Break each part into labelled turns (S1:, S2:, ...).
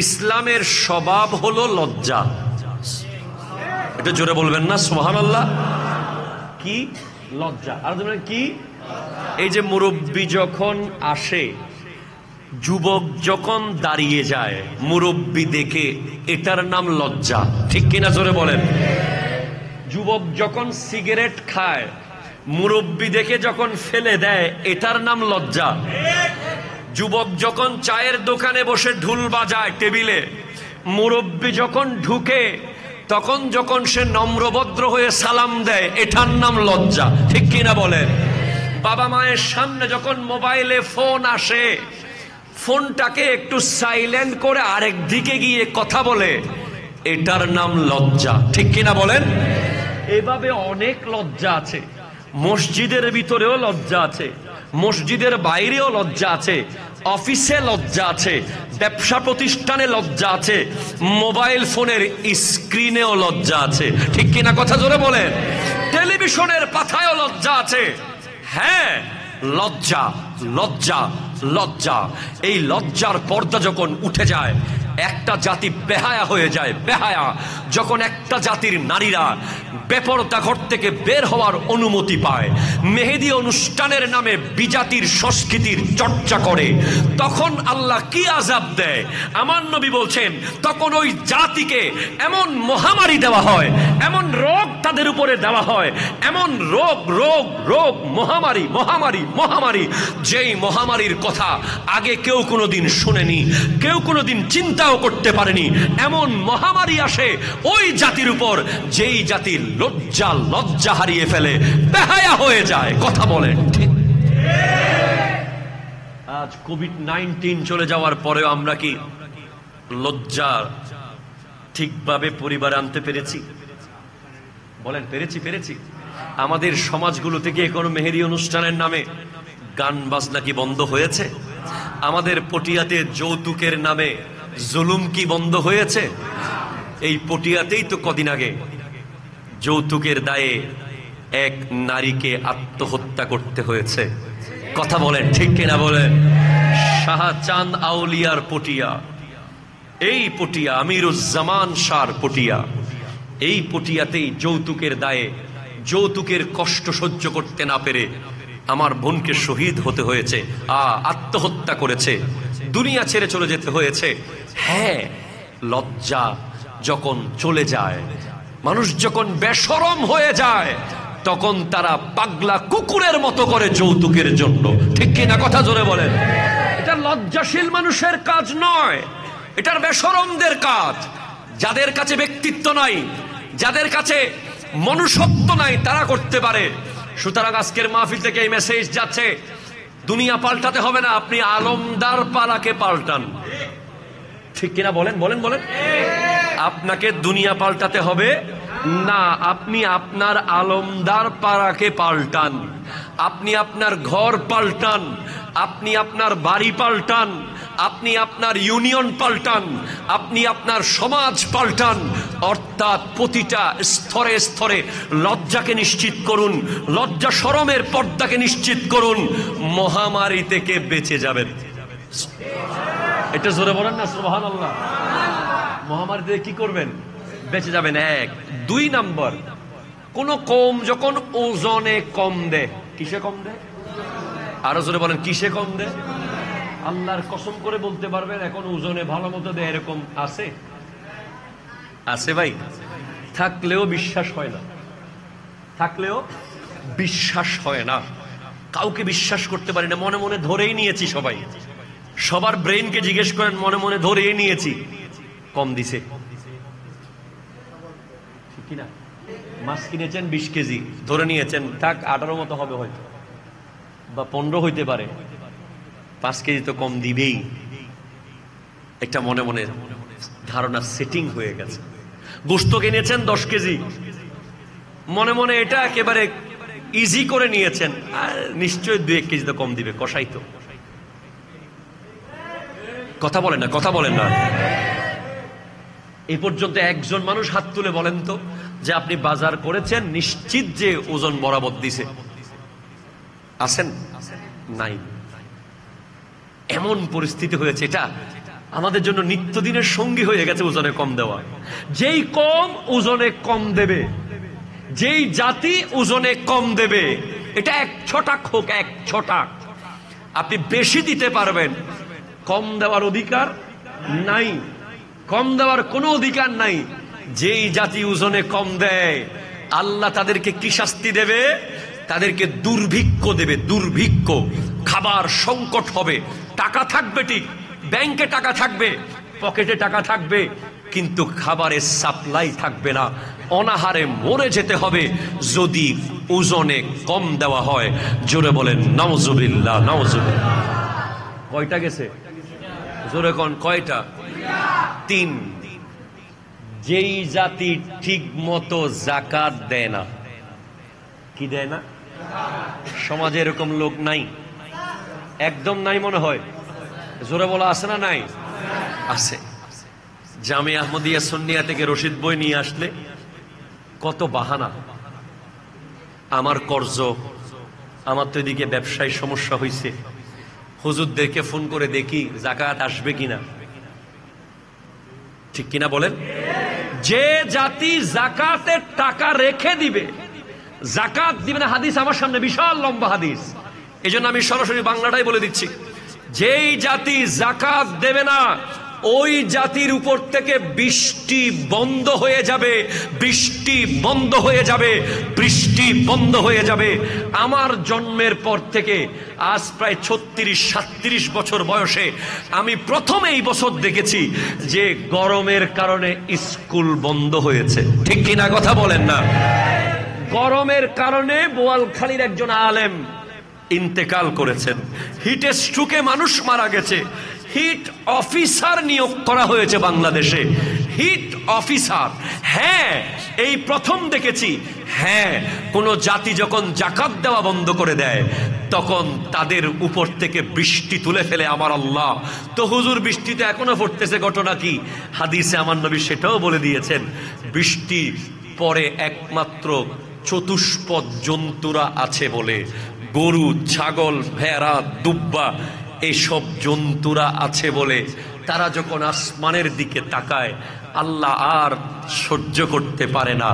S1: ইসলামের স্বভাব হলো লজ্জা। এটা জোরে বলবেন না সুবহানাল্লাহ? কি লজ্জা? আর কি? এই যে মুরব্বী যখন আসে, যুবক যখন দাঁড়িয়ে যায় মুরব্বী দেখে, এটার নাম লজ্জা। ঠিক কিনা জোরে বলেন? যুবক যখন সিগারেট খায়, মুরব্বী দেখে যখন ফেলে দেয়, এটার নাম লজ্জা। যুবক যখন চায়ের দোকানে বসে ঢুল বাজায় টেবিলে, মুরব্বী যখন ঢুকে তখন যখন সে নম্রভদ্র হয়ে সালাম দেয়, এটার নাম লজ্জা। ঠিক কিনা বলেন? বাবা মায়ের সামনে যখন মোবাইলে ফোন আসে, ফোনটাকে একটু সাইলেন্ট করে আরেক দিকে গিয়ে কথা বলে, এটার নাম লজ্জা। ঠিক কিনা বলেন? এভাবে অনেক লজ্জা আছে। মসজিদের ভিতরেও লজ্জা আছে, মসজিদের বাইরেও লজ্জা আছে, অফিসে লজ্জা আছে, ব্যবসা প্রতিষ্ঠানে লজ্জা আছে, মোবাইল ফোনের স্ক্রিনেও লজ্জা আছে। ঠিক কিনা কথা জোরে বলেন? টেলিভিশনের পাতায়ও লজ্জা আছে। হ্যাঁ, লজ্জা লজ্জা লজ্জা। এই লজ্জার পর্দা যখন উঠে যায়, একটা জাতি বেহায়া হয়ে যায়। বেহায়া যখন একটা জাতির নারীরা বেপরদা ঘর থেকে বের হওয়ার অনুমতি পায়, মেহেদি অনুষ্ঠানের নামে বিজাতির সংস্কৃতির চর্চা করে, তখন আল্লাহ কি আযাব দেয় আমার নবী বলছেন, তখন ওই জাতিকে এমন মহামারী দেওয়া হয়, এমন রোগ তাদের উপরে দেওয়া হয়, এমন রোগ রোগ রোগ মহামারী মহামারী মহামারী, যেই মহামারীর কথা আগে কেউ কোনোদিন শুনেনি, কেউ কোনোদিন চিন্তাও করতে পারেনি। এমন মহামারী আসে ওই জাতির উপর, যেই জাতির লজ্জা লজ্জা হারিয়ে ফেলে, বেহায়া হয়ে যায়। কথা বলেন ঠিক? আজ কোভিড-19 চলে যাওয়ার পরেও আমরা কি লজ্জা ঠিকভাবে পরিবারে আনতে পেরেছি? বলেন পেরেছি? পেরেছি? আমাদের সমাজগুলো থেকে এখনো মেহেদি অনুষ্ঠানের নামে গান বাজনা কি বন্ধ হয়েছে? আমাদের পটিয়াতে যৌতুকের নামে জুলুম কি বন্ধ হয়েছে? এই পটিয়াতেই তো কদিন আগে যৌতুকের দায়ে এক নারীকে আত্মহত্যা করতে হয়েছে। কথা বলেন ঠিক কিনা বলেন? শাহচাঁদ আউলিয়ার পটিয়া, এই পটিয়া আমিরুজ্জামান শাহর পটিয়া, এই পটিয়াতেই যৌতুকের দায়ে, যৌতুকের কষ্ট সহ্য করতে না পেরে আমার বোনকে শহীদ হতে হয়েছে, আত্মহত্যা করেছে, দুনিয়া ছেড়ে চলে যেতে হয়েছে। হ্যাঁ, লজ্জা যখন চলে যায়, মানুষ যখন বেশরম হয়ে যায়, তখন তারা পাগলা কুকুরের মতো করে যৌতুকের জন্য। ঠিক কিনা কথা জোরে বলেন? এটা লজ্জাশীল মানুষের কাজ নয়, এটার বেশরমদের কাজ। যাদের কাছে ব্যক্তিত্ব নাই, যাদের কাছে মনুষ্যত্ব নাই, তারা করতে পারে। সুতরাং আজকের মাহফিল থেকে এই মেসেজ যাচ্ছে, দুনিয়া পাল্টাতে হবে না, আপনি আলমদার পাড়াকে পাল্টান। ঠিক কিনা বলেন? বলেন বলেন। আপনাকে দুনিয়া পাল্টাতে হবে না, আপনি আপনার আলমদার পাড়াকে পাল্টান। আপনি আপনার ঘর পাল্টান, আপনি আপনার বাড়ি পাল্টান, আপনি আপনার ইউনিয়ন পাল্টান, আপনি আপনার সমাজ পাল্টান। অর্থাৎ প্রতিটা স্তরে স্তরে লজ্জাকে নিশ্চিত করুন, লজ্জা শরমের পর্দাকে নিশ্চিত করুন, মহামারী থেকে বেঁচে যাবেন। এটা জোরে বলেন না সুবহানাল্লাহ? মহামারী থেকে কি করবেন? বেঁচে যাবেন। এক। দুই নাম্বার, কোন কম যখন ওজনে কম দেয়, কিসে কম দেয়? আরো জোরে বলেন, কিসে কম দেয়? আল্লাহর কসম করে বলতে পারবেন এখন ওজনে ভালো মতো দেয় এরকম আছে? আছে ভাই? থাকলেও বিশ্বাস হয় না, থাকলেও বিশ্বাস হয় না, কাউকে বিশ্বাস করতে পারি না। মনে মনে ধরেই নিয়েছি, সবাই, সবার ব্রেইনকে জিজ্ঞেস করেন, মনে মনে ধরেই নিয়েছি কম দিছে। ঠিক কিনা? মাছ কিনেছেন 20 কেজি, ধরে নিয়েছেন থাক 18 মতো হবে হয়তো, বা 15 হইতে পারে, 5 কেজি তো কম দিবেই। একটা মনে মনে ধারণা সেটিং হয়ে গেছে। গোশত কিনেছেন 10 কেজি, মনে মনে এটা একেবারে ইজি করে নিয়েছেন, আর নিশ্চয়ই 2-1 কেজি তো কম দিবে, কষাই তো। কথা বলেন না, কথা বলেন না। এই পর্যন্ত একজন মানুষ হাত তুলে বলেন তো যে আপনি বাজার করেছেন, নিশ্চিত যে ওজন বরাবর দিছে? আছেন? নাই। এমন পরিস্থিতি হয়েছে, এটা আমাদের জন্য নিত্যদিনের সঙ্গী হয়ে গেছে ওজনে কম দেওয়া। যেই কম ওজনে কম দেবে, যেই জাতি ওজনে কম দেবে, এটা 1 ছটাক হোক, 1 ছটাক, আপনি বেশি দিতে পারবেন, কম দেওয়ার অধিকার নাই, কম দেওয়ার কোনো অধিকার নাই। যেই জাতি ওজনে কম দেয়, আল্লাহ তাদেরকে কি শাস্তি দেবে? তাদেরকে দুর্ভিক্ষ দেবে, দুর্ভিক্ষ। খাবার সংকট হবে, টাকা থাকবে ঠিক, ব্যাংকে টাকা থাকবে, পকেটে টাকা থাকবে, কিন্তু খাবারের সাপ্লাই থাকবে না। অনাহারে মরে যেতে হবে যদি ওজনে কম দেওয়া হয়। জোরে বলেন নাউজুবিল্লাহ, নাউজুবিল্লাহ। কয়টা গেছে? জোরে কোন কয়টা? 3। যেই জাতি ঠিক মতো যাকাত দেয় না, কি দেয় না? সমাজে এরকম লোক নাই, একদম নাই মনে হয়। জোরে বলা আছে না নাই? আছে। জামিয়া আহমদিয়া সুন্নিয়া থেকে রশিদ বই নিয়ে আসলে কত বাহানা, আমার কর্জ, আমার তো এদিকে ব্যবসায় সমস্যা হয়েছে, হুজুরদেরকে ফোন করে দেখি যাকাত আসবে কিনা। ঠিক কিনা বলেন? যে জাতি যাকাতের টাকা রেখে দিবে, যাকাত দিবে না, হাদিস আমার সামনে বিশাল লম্বা হাদিস, এজন্য আমি সরাসরি বাংলাটাই বলে দিচ্ছি। যেই জাতি যাকাত দেবে না, ওই জাতির উপর থেকে বৃষ্টি বন্ধ হয়ে যাবে, বৃষ্টি বন্ধ হয়ে যাবে, বৃষ্টি বন্ধ হয়ে যাবে। আমার জন্মের পর থেকে আজ প্রায় 36-37 বছর বয়সে আমি প্রথম এই বছর দেখেছি যে গরমের কারণে স্কুল বন্ধ হয়েছে। ঠিক কিনা কথা বলেন না? গরমের কারণে বোয়ালখালীর একজন আলেম ইন্তেকাল করেছেন, হিট স্ট্রোকে মানুষ মারা গেছে। হিট অফিসার নিয়োগ করা হয়েছে বাংলাদেশে, হিট অফিসার। হ্যাঁ, এই প্রথম দেখেছি, হ্যাঁ, কোন জাতি যখন যাকাত দেওয়া বন্ধ করে দেয় তখন তাদের উপর থেকে বৃষ্টি তুলে ফেলে আমার আল্লাহ। তো হুজুর বৃষ্টিতে এখনো পড়তেছে, ঘটনা কি? হাদিসে আমার নবী সেটাও বলে দিয়েছেন। বৃষ্টি পরে একমাত্র চতুষ্পদ জন্তুরা আছে বলে, গরু, ছাগল, ভেড়া, দুব্বা, এসব জন্তুরা আছে বলে তারা যখন আসমানের দিকে তাকায় আল্লাহ আর সহ্য করতে পারে না,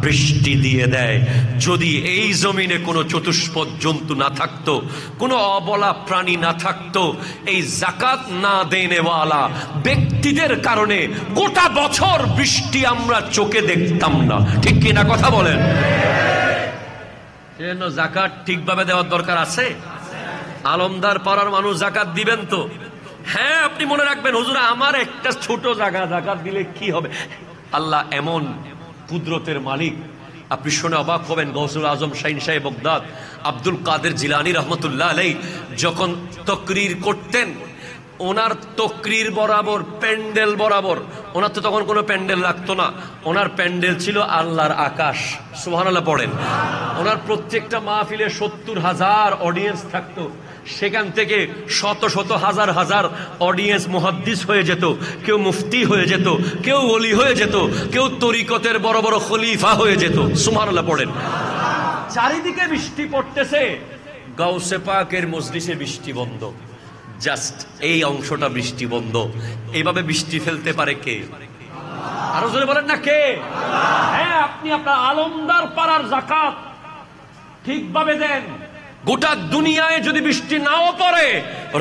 S1: বৃষ্টি দিয়ে দেয়। যদি এই জমিনে কোনো চতুষ্পদ জন্তু না থাকতো, কোনো অবলা প্রাণী না থাকতো, এই যাকাত না দেনেওয়ালা ব্যক্তিদের কারণে গোটা বছর বৃষ্টি আমরা চোখে দেখতাম না। ঠিক কিনা কথা বলেন? সেজন্য যাকাত ঠিকভাবে দেওয়ার দরকার আছে। আলমদার পাড়ার মানুষ যাকাত দিবেন তো? হ্যাঁ, আপনি মনে রাখবেন, হুজুর আমার একটা ছোট জায়গা, যাকাত দিলে কি হবে? আল্লাহ এমন কুদরতের মালিক, আপনি শুনে অবাক হবেন। গৌসুল আজম শাইন সাহেব বগদাদ আব্দুল কাদের জিলানী রহমতুল্লাহ আলাইহি যখন তকরির করতেন, ওনার তকরির বরাবর, প্যান্ডেল বরাবর, ওনার তো তখন কোনো প্যান্ডেল লাগতো না, ওনার প্যান্ডেল ছিল আল্লাহর আকাশ। সুবহানাল্লাহ পড়েন। ওনার প্রত্যেকটা মাহফিলে 70,000 অডিয়েন্স থাকতো, সেখান থেকে শত শত হাজার হাজার অডিয়েন্স মুহাদ্দিস হয়ে যেত, কেউ মুফতি হয়ে যেত, কেউ ওলি হয়ে যেত, কেউ তরিকতের বড় বড় খলিফা হয়ে যেত। সুবহানাল্লাহ পড়েন। চারিদিকে বৃষ্টি পড়তেছে, গাউসে পাকের মজলিসে বৃষ্টি বন্ধ, জাস্ট এই অংশটা বৃষ্টি বন্ধ। এইভাবে বৃষ্টি ফেলতে পারে কে? আরো জোরে বলেন না কে? হ্যাঁ, আপনি আপনার আলমদার পাড়ার যাকাত ঠিকভাবে দেন, গোটা দুনিয়ায় যদি বৃষ্টি নাও পড়ে,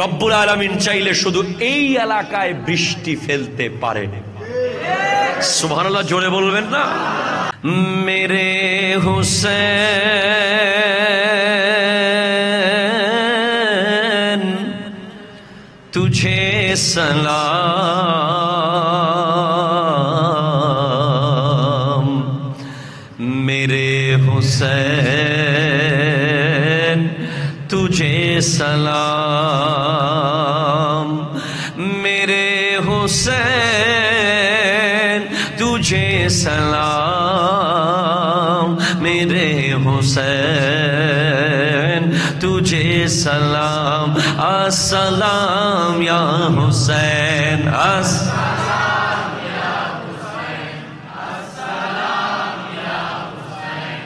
S1: রব্বুল আলামিন চাইলে শুধু এই এলাকায় বৃষ্টি ফেলতে পারেন। সুবহানাল্লাহ জোরে বলবেন না? মেরে হুসैन तुझे सलाम, मेरे हुसैन तुझे सलाम, मेरे हुसैन तुझे सलाम, मेरे हुसैन तुझे सलाम, अस्सलाम या हुसैन, अस्सलाम या हुसैन, अस्सलाम या हुसैन,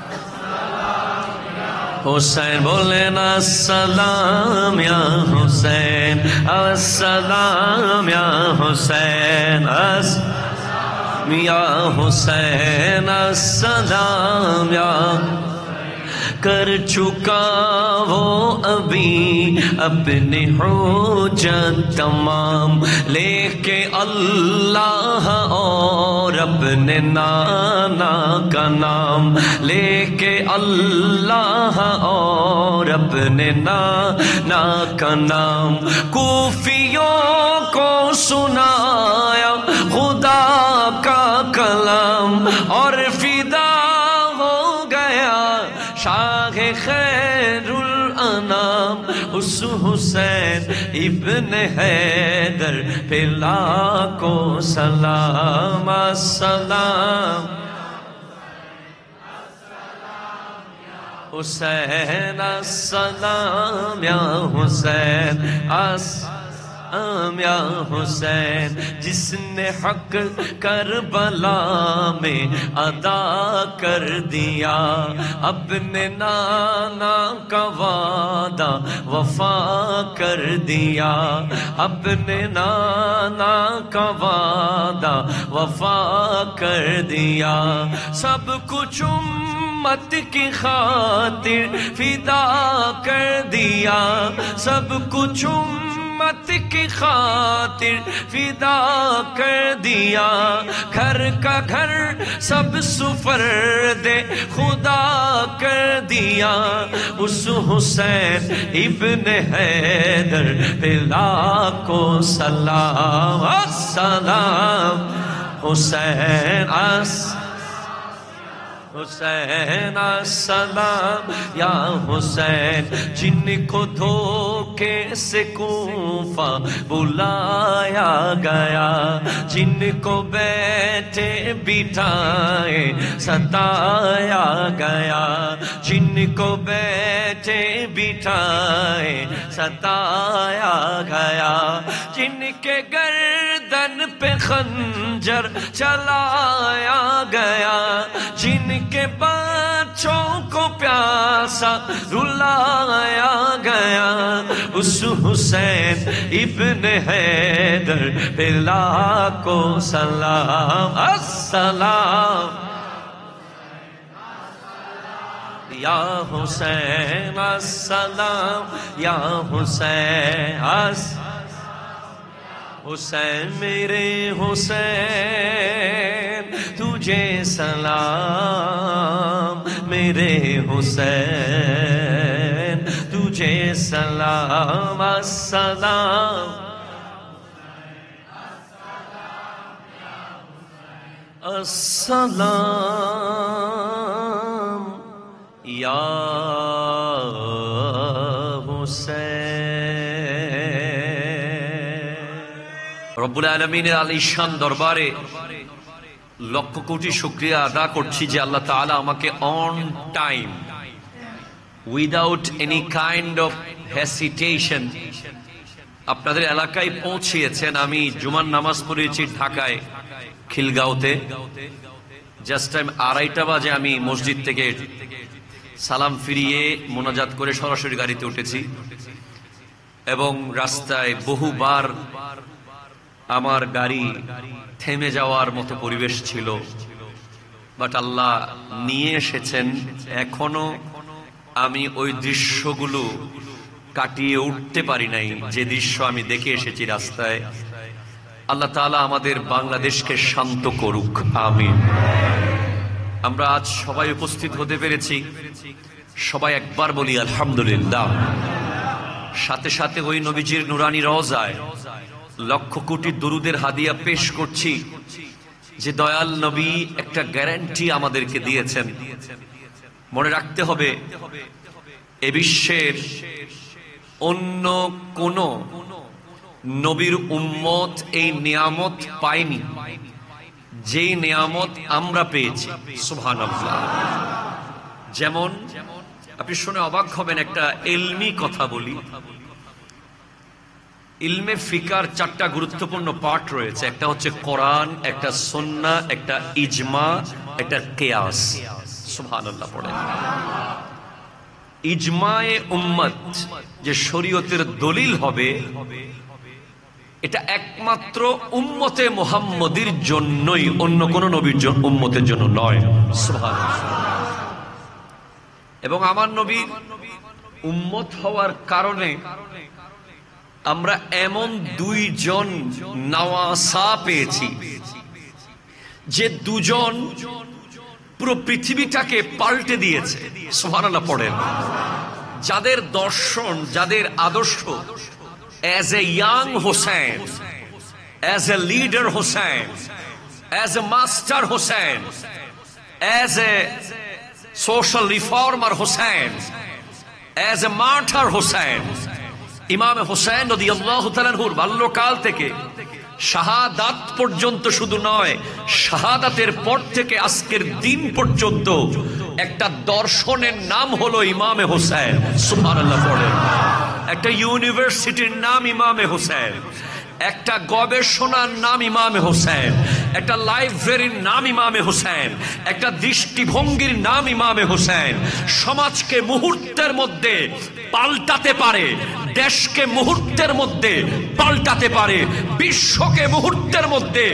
S1: अस्सलाम या হুসাইন বলেন আসসালাম ইয়া হুসাইন, আসসালাম ইয়া হুসাইন, আসসালাম ইয়া হুসাইন, আসসালাম ইয়া। کر چکا وہ ابھی اپنے حجت تمام، لے کے اللہ اور اپنے نانا کا نام، لے کے اللہ اور اپنے نانا کا نام، کوفیوں کو سنایا خدا کا کلام، اور فدا شاہ خیر الانام، اس حسین ابن حیدر پہ لاکھوں سلام، السلام حسین، السلام یا حسین، یا حسین، جس نے حق کربلا میں ادا کر دیا، اپنے نانا کا وعدہ وفا کر دیا، اپنے نانا کا وعدہ وفا کر دیا، سب کچھ امت کی خاطر فدا کر دیا، سب کچھ امت کی خاطر فدا کر دیا، گھر کا گھر سب سپرد خدا کر دیا، اس حسین ابن حیدر پہ لاکھوں سلام، السلام حسین، حسین السلام یا حسین، جن کو دھوکے سے کوفہ بلایا گیا، جن کو بیٹھے بٹھائے ستایا گیا، جن کو بیٹھے بٹھائے ستایا گیا، جن کے گردن پہ خنجر چلایا گیا، جن کے بچوں کو پیاسا رلایا گیا، اس حسین ابن حیدر پہ لاکھوں سلام، السلام یا حسین، السلام یا حسین، حسین میرے حسین تجھے سلام، میرے حسین تجھے سلام، السلام السلام یا রব্বুল আলামিনের আলিশান দরবারে লক্ষ কোটি শুকরিয়া আদা করছি যে আল্লাহ তাআলা আমাকে on time without any kind of hesitation আপনাদের এলাকায় পৌঁছিয়েছেন। আমি জুমার নামাজ পড়েছি ঢাকায় খিলগাঁওতে, জাস্ট টাইম 2:30 বাজে আমি মসজিদ থেকে সালাম ফিরিয়ে মোনাজাত করে সরাসরি গাড়িতে উঠেছি এবং রাস্তায় বহুবার আমার গাড়ি থেমে যাওয়ার মতো পরিবেশ ছিল, বাট আল্লাহ নিয়ে এসেছেন। এখনো আমি ওই দৃশ্যগুলো কাটিয়ে উঠতে পারি নাই যে দৃশ্য আমি দেখে এসেছি রাস্তায়। আল্লাহ তাআলা আমাদের বাংলাদেশকে শান্ত করুক, আমিন। আমরা আজ সবাই উপস্থিত হতে পেরেছি, সবাই একবার বলি আলহামদুলিল্লাহ। সাথে সাথে ওই নবীজির নুরানি রওজায় লক্ষ কোটি দুরুদের হাদিয়া পেশ করছি যে দয়াল নবী একটা গ্যারান্টি আমাদেরকে দিয়েছেন। মনে রাখতে হবে এ বিশ্বের অন্য কোন নবীর উম্মত এই নিয়ামত পায়নি যেই নিয়ামত আমরা পেয়েছি, সুবহানাল্লাহ। যেমন আপনি শুনে অবাক হবেন, একটা ইলমি কথা বলি। ইলমে ফিকার 4টা গুরুত্বপূর্ণ পার্ট রয়েছে, একটা হচ্ছে কোরআন, একটা সুন্নাহ, একটা ইজমা, একটা কিয়াস। সুবহানাল্লাহ পড়েন। ইজমায়ে উম্মত যে শরীয়তের দলিল হবে, এটা একমাত্র উম্মতে মুহাম্মদীর জন্যই, অন্য কোন নবীর উম্মতের জন্য নয়। সুবহানাল্লাহ। এবং আমার নবীর উম্মত হওয়ার কারণে আমরা এমন দুইজন নওয়াসা পেয়েছি, যে দুজন পুরো পৃথিবীটাকে পাল্টে দিয়েছে। সুবহানাল্লাহ পড়েন। যাদের দর্শন, যাদের আদর্শ, as a young Hussein, as a leader Hussein, as a master Hussein, as a social reformer Hussein, as a martyr Hussein, ইমাম হুসাইন রাদিয়াল্লাহু তাআলা আনহুর বাল্যকাল থেকে শাহাদাত পর্যন্ত, শুধু নয়, শাহাদাতের পর থেকে আজকের দিন পর্যন্ত একটা দর্শনের নাম হলো ইমামে হুসাইন। সুবহানাল্লাহ পড়েন। একটা ইউনিভার্সিটির নাম ইমামে হুসাইন, একটা গবেষণার নাম ইমামে হুসাইন, একটা লাইব্রেরির নাম ইমামে হুসাইন, একটা দৃষ্টিভঙ্গির নাম ইমামে হুসাইন। সমাজকে মুহূর্তের মধ্যে পাল্টাতে পারে, দেশকে মুহূর্তের মধ্যে পাল্টাতে পারে, বিশ্বকে মুহূর্তের মধ্যে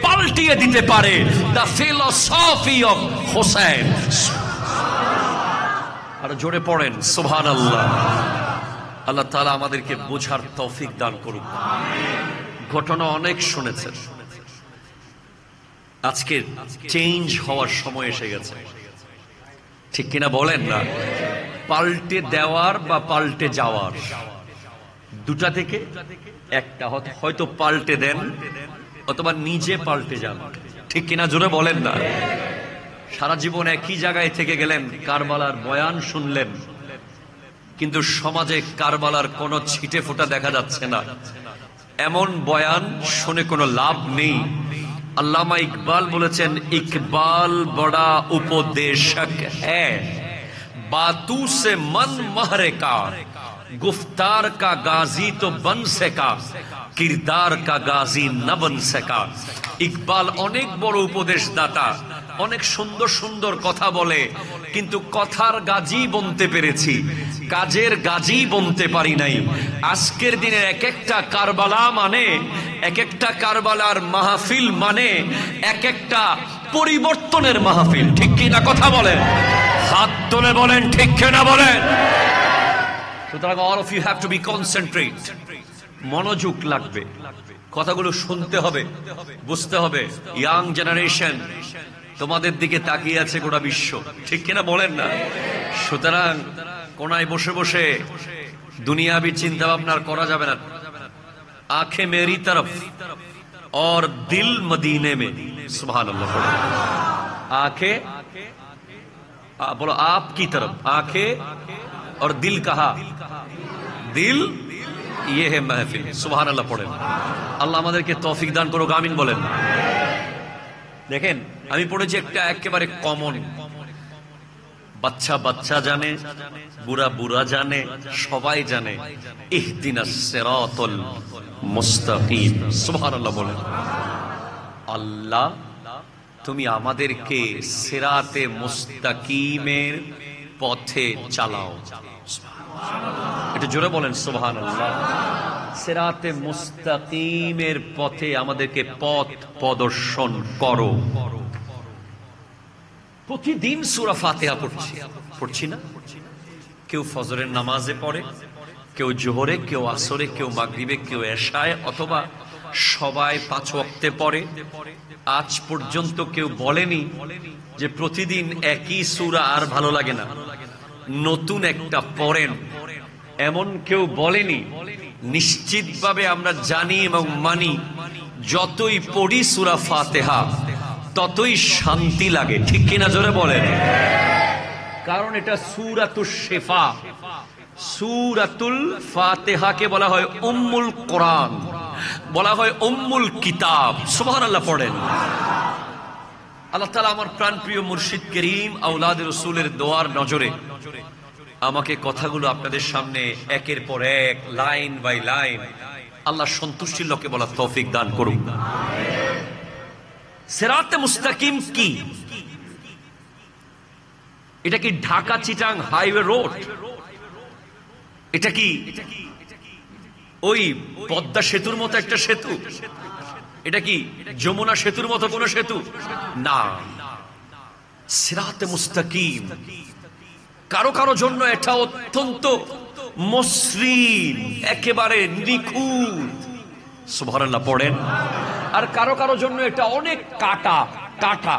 S1: পাল্টিয়ে দিতে পারে। The philosophy of Hussain. আর জোরে পড়েন সুবহানাল্লাহ। আল্লাহ তাআলা আমাদেরকে বোঝার তৌফিক দান করুন। ঘটনা অনেক শুনেছেন, আজকে চেঞ্জ হওয়ার সময় এসে গেছে, ঠিক কিনা বলেন না? পাল্টে দেওয়ার বা পাল্টে যাওয়ার, দুটা থেকে একটা, হয়তো পাল্টে দেন অথবা নিজে পাল্টে যান, ঠিক কিনা জোরে বলেন না? সারা জীবন একই জায়গায় থেকে গেলেন, কারবালার বয়ান শুনলেন, কিন্তু সমাজে কারবালার কোনো ছিটে ফোঁটা দেখা যাচ্ছে না। এমন বয়ান শুনে কোনো লাভ নেই। আল্লামা ইকবাল বলেছেন, ইকবাল বড়া উপদেশক হ্যায়, বাতু সে মন महरे का, गुफ्तार का गाजी तो बन सका, किरदार का गाजी न बन सका। ইকবাল অনেক বড় উপদেশদাতা, অনেক সুন্দর সুন্দর কথা বলে, কিন্তু কথার গাজী বনতে পেরেছি, কাজের গাজী বনতে পারি নাই। আজকের দিনের এক একটা কারবালা মানে, এক একটা কারবালার মাহফিল মানে এক একটা পরিবর্তনের মাহফিল, ঠিক কি না? কথা বলেন, হাত তুলে বলেন ঠিক কিনা বলেন। সুতরাং all of you have to be concentrate, মনোযোগ লাগবে, কথাগুলো শুনতে হবে, বুঝতে হবে। ইয়াং জেনারেশন তোমাদের দিকে তাকিয়ে আছে গোটা বিশ্ব, ঠিক কিনা বলেন না? সুতরাং কোনায় বসে বসে দুনিয়াবি চিন্তা ভাবনা করা যাবে না। आंखें मेरी तरफ और दिल मदीने में। सुभान अल्लाह। आंखें बोलो आपकी तरफ, आंखें और दिल कहा, दिल ये है महफिल। सुभान अल्लाह पढ़ें। আল্লাহ আমাদেরকে তৌফিক দান করুক, আমিন বলেন। দেখেন, আমি পড়েছি একটা একেবারে কমন, বাচ্চা বাচ্চা জানে, বুড়া বুড়া জানে, সবাই জানে, ইহদিনাস সিরাতাল মুস্তাকিম। সুবহানাল্লাহ বলেন। আল্লাহ তুমি আমাদেরকে সিরাতে মুস্তাকিমের পথে চালাও। এটা জোরে বলেন সুবহানাল্লাহ। সিরাতে মুস্তাকিমের পথে আমাদেরকে পথ প্রদর্শন করো। প্রতিদিন সূরা ফাতিহা পড়ছি না? কেউ ফজরের নামাজে পড়ে, কেউ জোহরে, কেউ আসরে, কেউ মাগরিবে, কেউ এশায়, অথবা সবাই 5 ওয়াক্তে পড়ে। আজ পর্যন্ত কেউ বলেনি যে প্রতিদিন একই সূরা আর ভালো লাগে না, নতুন একটা পড়েন, এমন কেউ বলেনি। নিশ্চিতভাবে আমরা জানি এবং মানি, যতই পড়ি সূরা ফাতিহা ততই শান্তি লাগে, ঠিক কিনা জোরে বলেন? কারণ এটা সূরাতুশ শিফা। সূরাতুল ফাতিহাকে বলা হয় উম্মুল কোরআন, বলা হয় উম্মুল কিতাব। সুবহানাল্লাহ পড়েন। আল্লাহ তাআলা আমার প্রাণপ্রিয় মুর্শিদ করিম আওলাদে রাসূলের দোয়ার নজরে আমাকে কথাগুলো আপনাদের সামনে একের পর এক, লাইন বাই লাইন, আল্লাহ সন্তুষ্টির লোকে বলার তৌফিক দান করুন। সিরাতে মুস্তাকিম কি? এটা কি ঢাকা চিটাং হাইওয়ে রোড? এটা কি ওই পদ্মা সেতুর মতো একটা সেতু? এটা কি যমুনা সেতুর মতো কোন সেতু? না, সিরাতে মুস্তাকিম। কারো কারো জন্য এটা অত্যন্ত মসৃণ, একেবারে নিখুঁত, সুবহানাল্লাহ পড়েন। আর কারো কারো জন্য এটা অনেক কাটা কাটা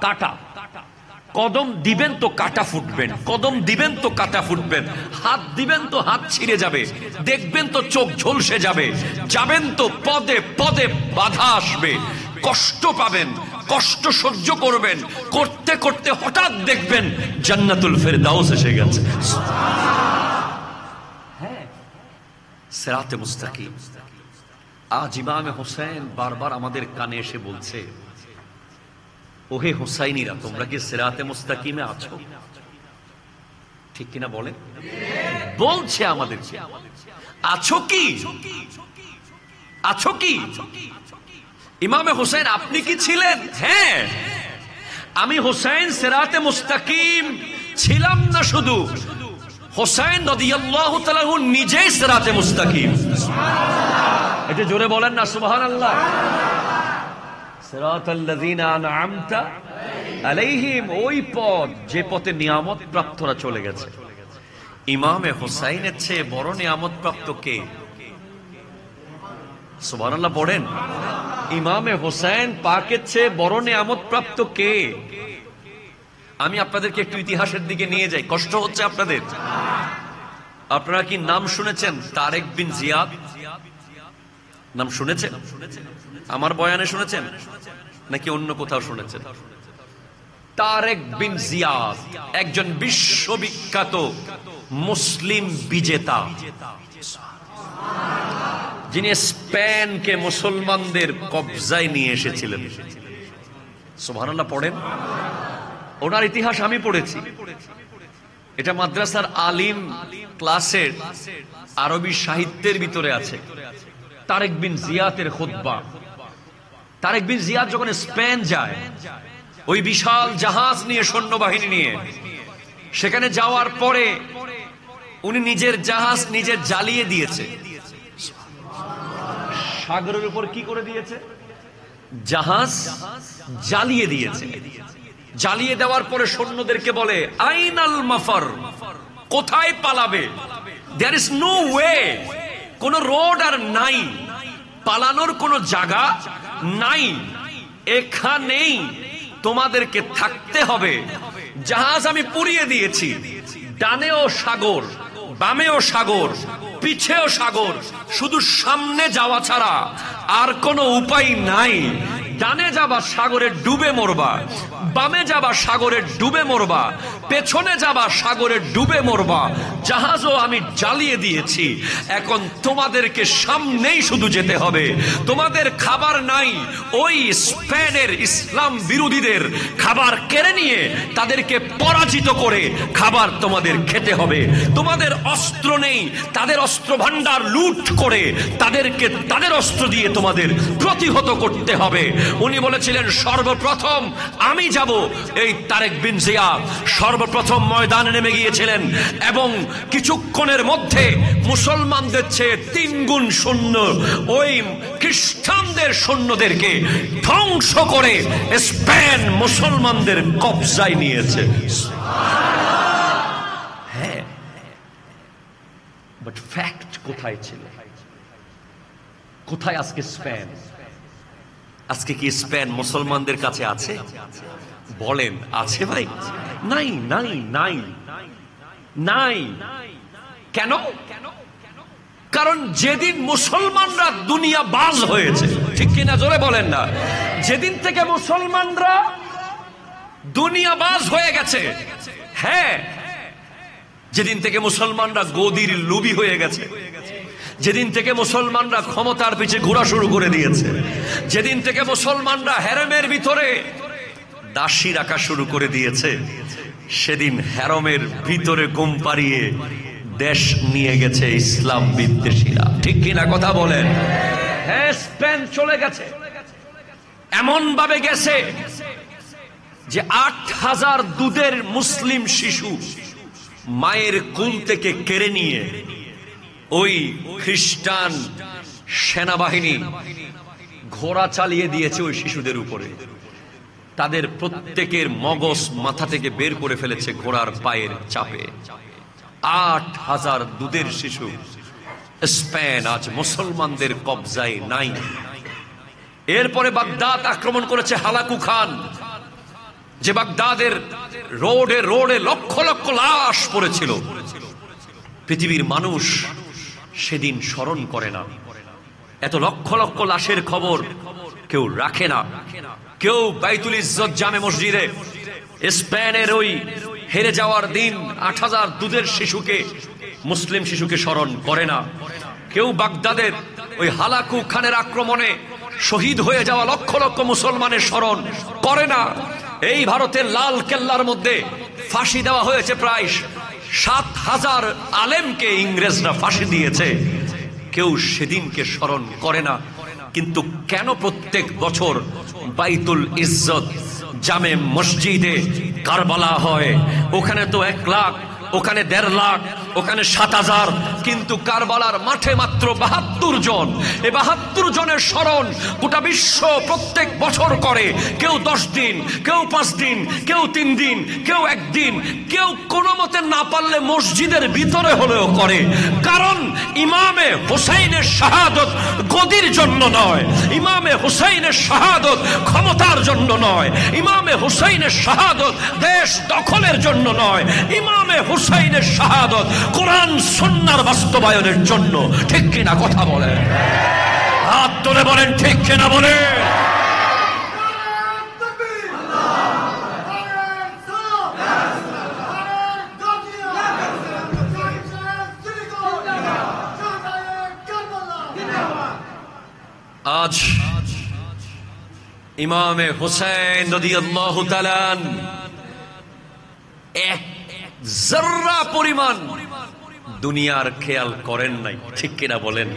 S1: কাটা। কদম দিবেন তো কাটা ফুটবেন, কদম দিবেন তো কাটা ফুটবেন, হাত দিবেন তো হাত ছিঁড়ে যাবে, দেখবেন তো চোখ ঝলসে যাবে, যাবেন তো পদে পদে বাধা আসবে, কষ্ট পাবেন, কষ্ট সহ্য করবেন, করতে করতে হঠাৎ দেখবেন জান্নাতুল ফেরদাউস এসে গেছে। হ্যাঁ, সিরাতে মুস্তাকিম। আজ ইমামে হোসেন বারবার আমাদের কানে এসে বলছে, ওহে হোসাইনিরা, তোমরা কি সিরাতে মুস্তাকিমে আছো? ঠিক কিনা বলেন? বলছে আমাদের, আছো কি? আছো কি? ইমামে হোসেন আপনি কি ছিলেন? হ্যাঁ, আমি হোসেন সিরাতে মুস্তাকিম ছিলাম না, শুধু হোসেন রাদিয়াল্লাহু তাআলা নিজেই সিরাতে মুস্তাকিম। এটা জোরে বলেন না সুবহানাল্লাহ। সিরাতাল্লাযীনা আন'আমতা আলাইহিম, ওই পথ যে পথে নিয়ামত প্রাপ্তরা চলে গেছে। ইমামে হোসাইনের চেয়ে বড় নিয়ামত প্রাপ্ত কে? সুবহানাল্লাহ পড়েন। ইমামে হোসেন পাকের চেয়ে বড় নিয়ামত প্রাপ্ত কে? আমি আপনাদেরকে একটু ইতিহাসের দিকে নিয়ে যাই, কষ্ট হচ্ছে আপনাদের? আপনারা কি নাম শুনেছেন তারেক বিন জিয়াদ? নাম শুনেছেন? আমার বয়ানে শুনেছেন নাকি অন্য কোথাও শুনেছেন? তারেক বিন জিয়াদ একজন বিশ্ববিখ্যাত মুসলিম বিজেতা, যিনি স্পেনকে মুসলমানদের কবজায় নিয়ে এসেছিলেন। সুবহানাল্লাহ পড়েন। ওনার ইতিহাস আমি পড়েছি, এটা মাদ্রাসার আলিম ক্লাসের আরবি সাহিত্যের ভিতরে আছে। তারেক বিন জিয়াদের খুতবা। তারেক বিন জিয়াদ যখন স্পেন যায়, ওই বিশাল জাহাজ নিয়ে, সৈন্যবাহিনী নিয়ে, সেখানে যাওয়ার পরে উনি নিজের জাহাজ নিজে জ্বালিয়ে দিয়েছে। সাগরের উপর কি করে দিয়েছে? জাহাজ জ্বালিয়ে দিয়েছে। জ্বালিয়ে দেওয়ার পরে সৈন্যদেরকে বলে, আইনাল মাফার, কোথায় পালাবে? দেয়ার ইজ নো ওয়ে, কোন রোড আর নাই, পালানোর কোন জায়গা নাই, এখানেই তোমাদেরকে থাকতে হবে। জাহাজ আমি পুড়িয়ে দিয়েছি, ডানেও সাগর, বামেও সাগর, পিছেও সাগর, শুধু সামনে যাওয়া ছাড়া আর কোনো উপায় নাই। ডানে যাবা সাগরে ডুবে মরবা, বামে যাবা সাগরে ডুবে মরবা, পেছনে যাবা সাগরে ডুবে মরবা। জাহাজও আমি জ্বালিয়ে দিয়েছি, এখন তোমাদেরকে সামনেই শুধু যেতে হবে। তোমাদের খাবার নাই, ওই স্পেনের ইসলাম বিরোধীদের খাবার কেড়ে নিয়ে তাদেরকে পরাজিত করে খাবার তোমাদের খেতে হবে। তোমাদের অস্ত্র নেই, তাদের অস্ত্র ভান্ডার লুট করে তাদেরকে তাদের অস্ত্র দিয়ে তোমাদের প্রতিহত করতে হবে। উনি বলেছিলেন, সর্বপ্রথম আমি যাব। এই তারেক বিন জিয়াদ সর্বপ্রথম ময়দানে নেমে গিয়েছিলেন এবং কিছুক্ষণের মধ্যে মুসলমানদের চেয়ে 3 গুণ সৈন্য ওই খ্রিস্টানদের সৈন্যদেরকে ধ্বংস করে স্পেন মুসলমানদের কবজায় নিয়েছে। হ্যাঁ, বাট ফ্যাক্ট কোথায় ছিল? কোথায় আজকে স্পেন? আজকে কি স্পেন মুসলমানদের কাছে আছে? বলেন, আছে ভাই? নাই, নাই, নাই, নাই। কেন? কারণ যেদিন মুসলমানরা দুনিয়া বাজ হয়েছে, ঠিক কিনা জোরে বলেন না, যেদিন থেকে মুসলমানরা দুনিয়া বাজ হয়ে গেছে, হ্যাঁ, যেদিন থেকে মুসলমানরা গদির লুবি হয়ে গেছে, যেদিন থেকে মুসলমানরা ক্ষমতার পিছে ঘোরা শুরু করে দিয়েছে, যেদিন থেকে মুসলমানরা হেরেমের ভিতরে দাসী রাখা শুরু করে দিয়েছে, সেদিন হেরমের ভিতরে ঘুম পাড়িয়ে দেশ নিয়ে গেছে ইসলাম বিদ্বেষীরা। ঠিক কিনা কথা বলেন? হ্যাঁ, স্পেন চলে গেছে, এমন ভাবে গেছে যে ৮,০০০ দুধের মুসলিম শিশু মায়ের কুল থেকে কেড়ে নিয়ে ওই খ্রিস্টান সেনাবাহিনী ঘোড়া চালিয়ে দিয়েছে ওই শিশুদের উপরে। তাদের প্রত্যেকের মগজ মাথা থেকে বের করে ফেলেছে ঘোড়ার পায়ের চাপে। ৮,০০০ দুধের শিশু স্পেন আজ মুসলমানদের কবজায় নাই। এরপরে বাগদাদ আক্রমণ করেছে হালাকু খান, যে বাগদাদের রোডে রোডে লক্ষ লক্ষ লাশ পড়েছিল। পৃথিবীর মানুষ সেদিন স্মরণ করে না। এত লক্ষ লক্ষ লাশের খবর কেউ রাখে না। কেউ বাইতুল ইজ্জত জামে মসজিদে স্পেনের ওই হেরে যাওয়ার দিন ৮,০০০ দুধের শিশুকে, মুসলিম শিশুকে স্মরণ করে না। কেউ বাগদাদের ওই হালাকু খানের আক্রমণে শহীদ হয়ে যাওয়া লক্ষ লক্ষ মুসলমানের স্মরণ করে না। এই ভারতের লাল কেল্লার মধ্যে ফাঁসি দেওয়া হয়েছে প্রায় ৭,০০০ আলেমকে ইংরেজরা ফাঁসি দিয়েছে। কেউ সেদিনকে স্মরণ করে না। কিন্তু কেন প্রত্যেক বছর বাইতুল ইজ্জত জামে মসজিদে কারবালা হয়? ওখানে তো ১ লাখ, ওখানে ১.৫ লাখ, ওখানে ৭,০০০, কিন্তু কারবালার মাঠে মাত্র ৭২ জন। এই ৭২ জনের স্মরণ গোটা বিশ্ব প্রত্যেক বছর করে। কেউ ১০ দিন, কেউ ৫ দিন, কেউ ৩ দিন, কেউ ১ দিন, কেউ কোনো মতে না পারলে মসজিদের ভিতরে হলেও করে। কারণ ইমামে হুসাইনের শাহাদত গদির জন্য নয়, ইমামে হুসাইনের শাহাদত ক্ষমতার জন্য নয়, ইমামে হুসাইনের শাহাদত দেশ দখলের জন্য নয়, ইমামে হুসাইনের শাহাদত কোরআন সুন্নাহর বাস্তবায়নের জন্য। ঠিক কিনা কথা বলেন? হাত তুলে বলেন ঠিক কিনা বলেন? আজ ইমামে হুসাইন রাদিয়াল্লাহু তাআলা এক জর্রা পরিমাণ দুনিয়ার খেয়াল করেন নাই। ঠিক কিনা বলেন?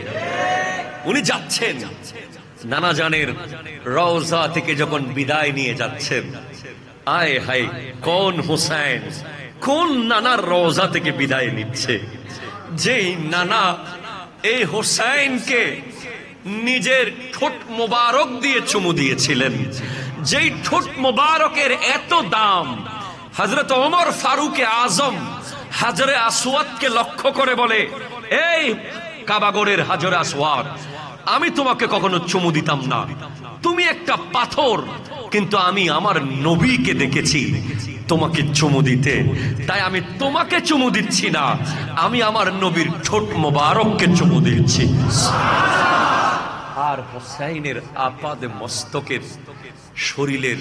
S1: উনি যাচ্ছেন নানা জানের রওজা থেকে, যখন বিদায় নিয়ে যাচ্ছেন, আয় হায় কোন হুসাইন কোন নানার রওজা থেকে বিদায় নিচ্ছে। যেই নানা এই হুসাইনকে নিজের ঠোঁট মোবারক দিয়ে চুমু দিয়েছিলেন, যেই ঠোঁট মোবারকের এত দাম, হযরত ওমর ফারুক আজম হাজরে আসওয়াদকে লক্ষ্য করে বলে, এই কাবাগরের হাজরে আসওয়াদ, আমি তোমাকে কখনো চুমু দিতাম না, তুমি একটা পাথর, কিন্তু আমি আমার নবীকে দেখেছি তোমাকে চুমু দিতে, তাই আমি তোমাকে চুমু দিচ্ছি না, আমি আমার নবীর ঠোঁট মোবারককে চুমু দিচ্ছি। আর হুসাইনের আপাদ মস্তকের শরীরের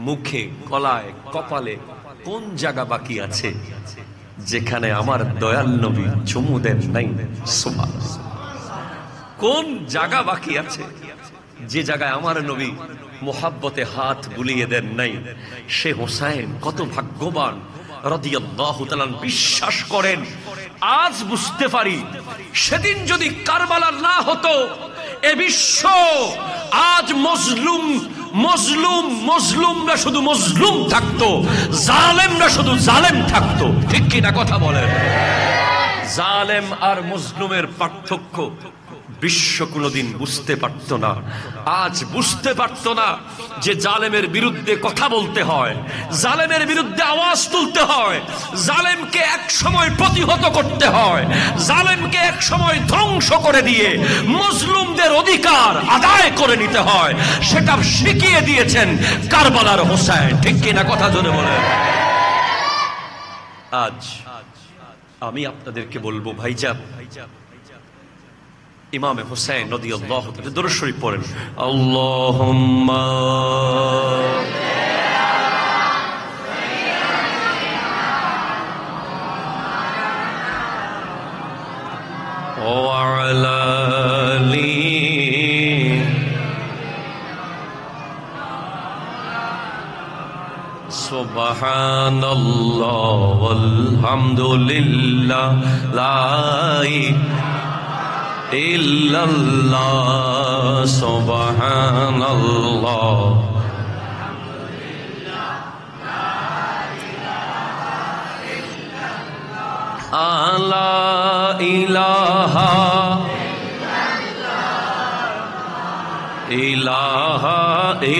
S1: মুখে, গলায়, কপালে কোন জায়গা বাকি আছে যেখানে আমার দয়াল নবী চুমু দেন নাই? সুবহানাল্লাহ। কোন জায়গা বাকি আছে যে জায়গায় আমার নবী মোহাব্বতে হাত বুলিয়ে দেন নাই? সে হুসাইন কত ভাগ্যবান রাদিয়াল্লাহু তাআলা বিশ্বাস করেন। আজ বুঝতে পারি, সেদিন যদি কারবালা না হতো, এ বিশ্ব আজ মজলুম মজলুম মজলুমরা শুধু মজলুম থাকতো, জালেমরা শুধু জালেম থাকতো। ঠিক কিনা কথা বলেন? জালেম আর মজলুমের পার্থক্য বিশ্ব কোনোদিন বুঝতে পারত না। আজ বুঝতে পারত না যে জালেমের বিরুদ্ধে কথা বলতে হয়, জালেমের বিরুদ্ধে আওয়াজ তুলতে হয়, জালেমকে এক সময় প্রতিহত করতে হয়, জালেমকে এক সময় ধ্বংস করে দিয়ে মজলুমদের অধিকার আদায় করে নিতে হয়। সেটা শিখিয়ে দিয়েছেন কারবালার হোসেন। ঠিক কিনা কথা জোরে বলেন? আজ আমি আপনাদেরকে বলবো, ভাইজান, ইমামে হুসাইন রাদিয়াল্লাহু তাআলা দরুদ শরীফ পড়েন। আল্লাহুম্মা ওয়া আলা আলি সুবহানাল্লাহ ওয়ালহামদুলিল্লাহ লা ইল্লাল্লাহ সুবহানাল্লাহ আলা ইলাহা ইলাহা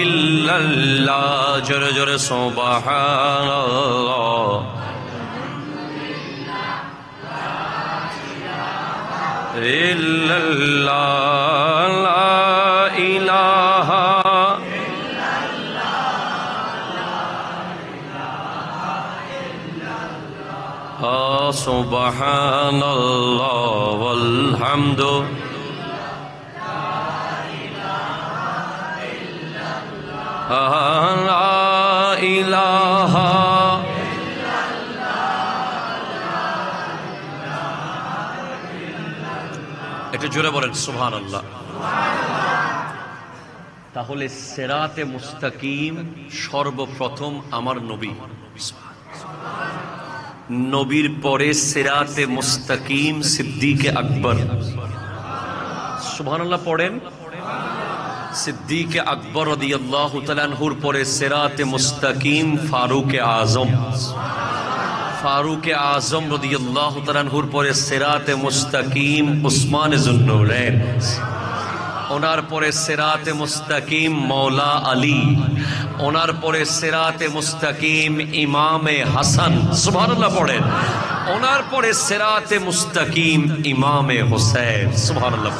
S1: ইল্লাল্লাহ, জোরে জোরে সুবহানাল্লাহ। ইল্লাল্লাহ লা ইলাহা সুবহানাল্লাহ ওয়ালহামদু লা ইলাহা একটু জোরে বলেন সুবহানাল্লাহ। তাহলে সিরাতে মুস্তাকিম সর্বপ্রথম আমার নবী, নবীর পরে সিরাতে মুস্তাকিম সিদ্দিকে আকবর। সুবহানাল্লাহ পড়েন। সিদ্দিকে আকবর রাদিয়াল্লাহু তাআলা আনহুর পরে সিরাতে মুস্তাকিম ফারুকে আজম, ফারুকে আজম রাদিয়াল্লাহু তাআলা আনহুর পরে সিরাতে মুস্তাকিম উসমান যুন্নুরাইন, ওনার পরে সিরাতে মুস্তাকিম মৌলা আলী, ওনার পরে সিরাতে মুস্তাকিম ইমামে হাসান, সুবহানাল্লাহ পড়েন। ওনার পরে সিরাতে মুস্তাকিম ইমামে হোসেন, সুবহানাল্লাহ।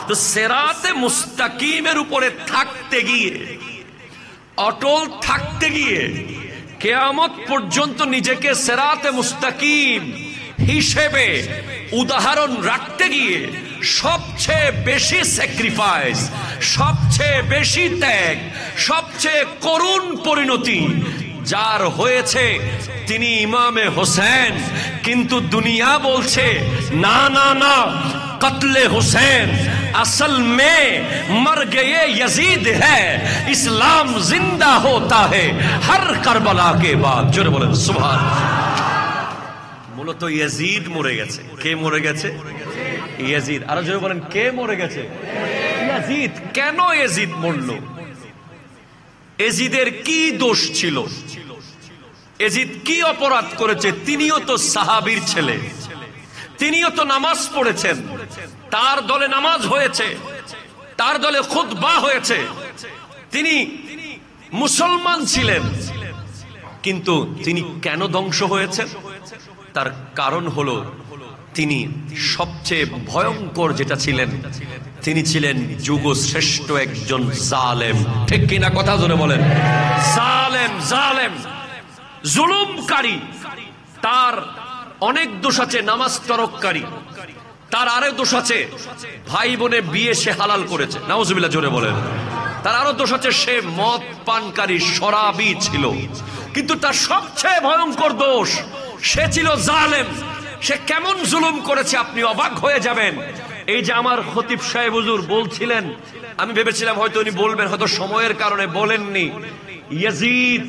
S1: তো সিরাতে মুস্তাকিমের উপরে থাকতে গিয়ে, অটল থাকতে গিয়ে, কিয়ামত পর্যন্ত নিজেকে সিরাতে মুস্তাকিম হিসেবে উদাহরণ রাখতে গিয়ে সবচেয়ে বেশি স্যাক্রিফাইস, সবচেয়ে বেশি ত্যাগ, সবচেয়ে করুণ পরিণতি যার হয়েছে তিনি ইমামে হোসেন। কিন্তু দুনিয়া বলছে না না না, कत्ले हुसैन असल में मर गए यजीद है, इस्लाम जिंदा होता है हर करबला के बाद। जोरे बोलेन सुभान। মূলত ইয়াজিদ মরে গেছে। কে মরে গেছে? ইয়াজিদ। আর জোরে বলেন কে মরে গেছে? ইয়াজিদ। কেন ইয়াজিদ মরল? ইয়াজিদের কি দোষ ছিল? ইয়াজিদ কি অপরাধ করেছে? তিনিও তো সাহাবীর ছেলে, তিনিও তো নামাজ পড়েছেন, তার দলে নামাজ হয়েছে, তার দলে খুতবা হয়েছে, তিনি মুসলমান ছিলেন। কিন্তু তিনি কেন ধ্বংস হয়েছেন? তার কারণ হলো তিনি সবচেয়ে ভয়ঙ্কর যেটা ছিলেন, তিনি ছিলেন যুগশ্রেষ্ঠ একজন জালেম। ঠিক কিনা? কথা জোরে বলেন। জালেম, জালেম, জুলুমকারী। তার অনেক দোষ আছে, নামাজ তরককারী। তার আরো দোষ আছে, ভাই বোনে বিয়ে সে হালাল করেছে, নাউজুবিল্লাহ, জোরে বলেন। তার আরো দোষ আছে, সে মদ পানকারী শরাবী ছিল। কিন্তু তার সবচেয়ে ভয়ঙ্কর দোষ, সে ছিল জালেম। সে কেমন জুলুম করেছে আপনি অবাক হয়ে যাবেন। এই যে আমার খতিব সাহেব হুজুর বলছিলেন, আমি ভেবেছিলাম হয়তো উনি বলবেন, হয়তো সময়ের কারণে বলেননি। ইয়াজিদ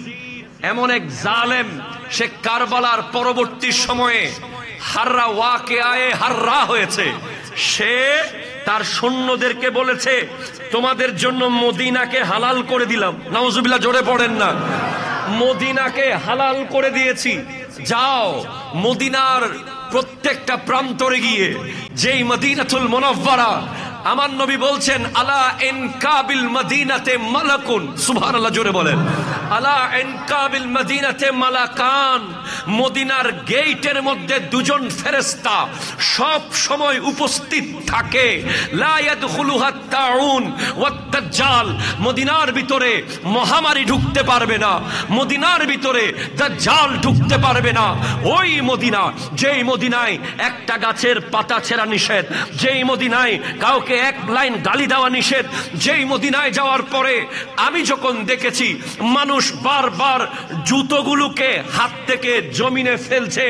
S1: এমন এক জালেম, সে কারবালার পরবর্তী সময়ে হাররা ওয়াকিয়ায়ে হাররা হয়েছে। সে তার সৈন্যদেরকে বলেছে, তোমাদের জন্য মদিনাকে হালাল করে দিলাম। নাউজুবিল্লাহ, জোরে পড়েন না। মদিনাকে হালাল করে দিয়েছি, যাও মদিনার প্রত্যেকটা প্রান্তরে গিয়ে, যেই মদিনাতুল মুনাওয়ারা, আমার নবী বলছেন আলা ইনকাবিল মদিনাতে মালাকুন, সুবহানাল্লাহ, জোরে বলেন। আলা ইনকাবিল মদিনাতে মালাকান, মদিনার গেটের মধ্যে দুজন ফেরেশতা সব সময় উপস্থিত থাকে। লা ইয়াদখুলুহা তাউন ওয়াদ দাজ্জাল, মদিনার ভিতরে মহামারী ঢুকতে পারবে না, মদিনার ভিতরে দাজ্জাল ঢুকতে পারবে না। ওই মদিনা, যেই মদিনায় একটা গাছের পাতা ছেঁড়া নিষেধ, যেই মদিনায় কাউকে এক লাইন গালি দেওয়া নিষেধ, যেই মদিনায় যাওয়ার পরে আমি যখন দেখেছি মানুষ বারবার জুতোগুলোকে হাত থেকে জমিনে ফেলছে,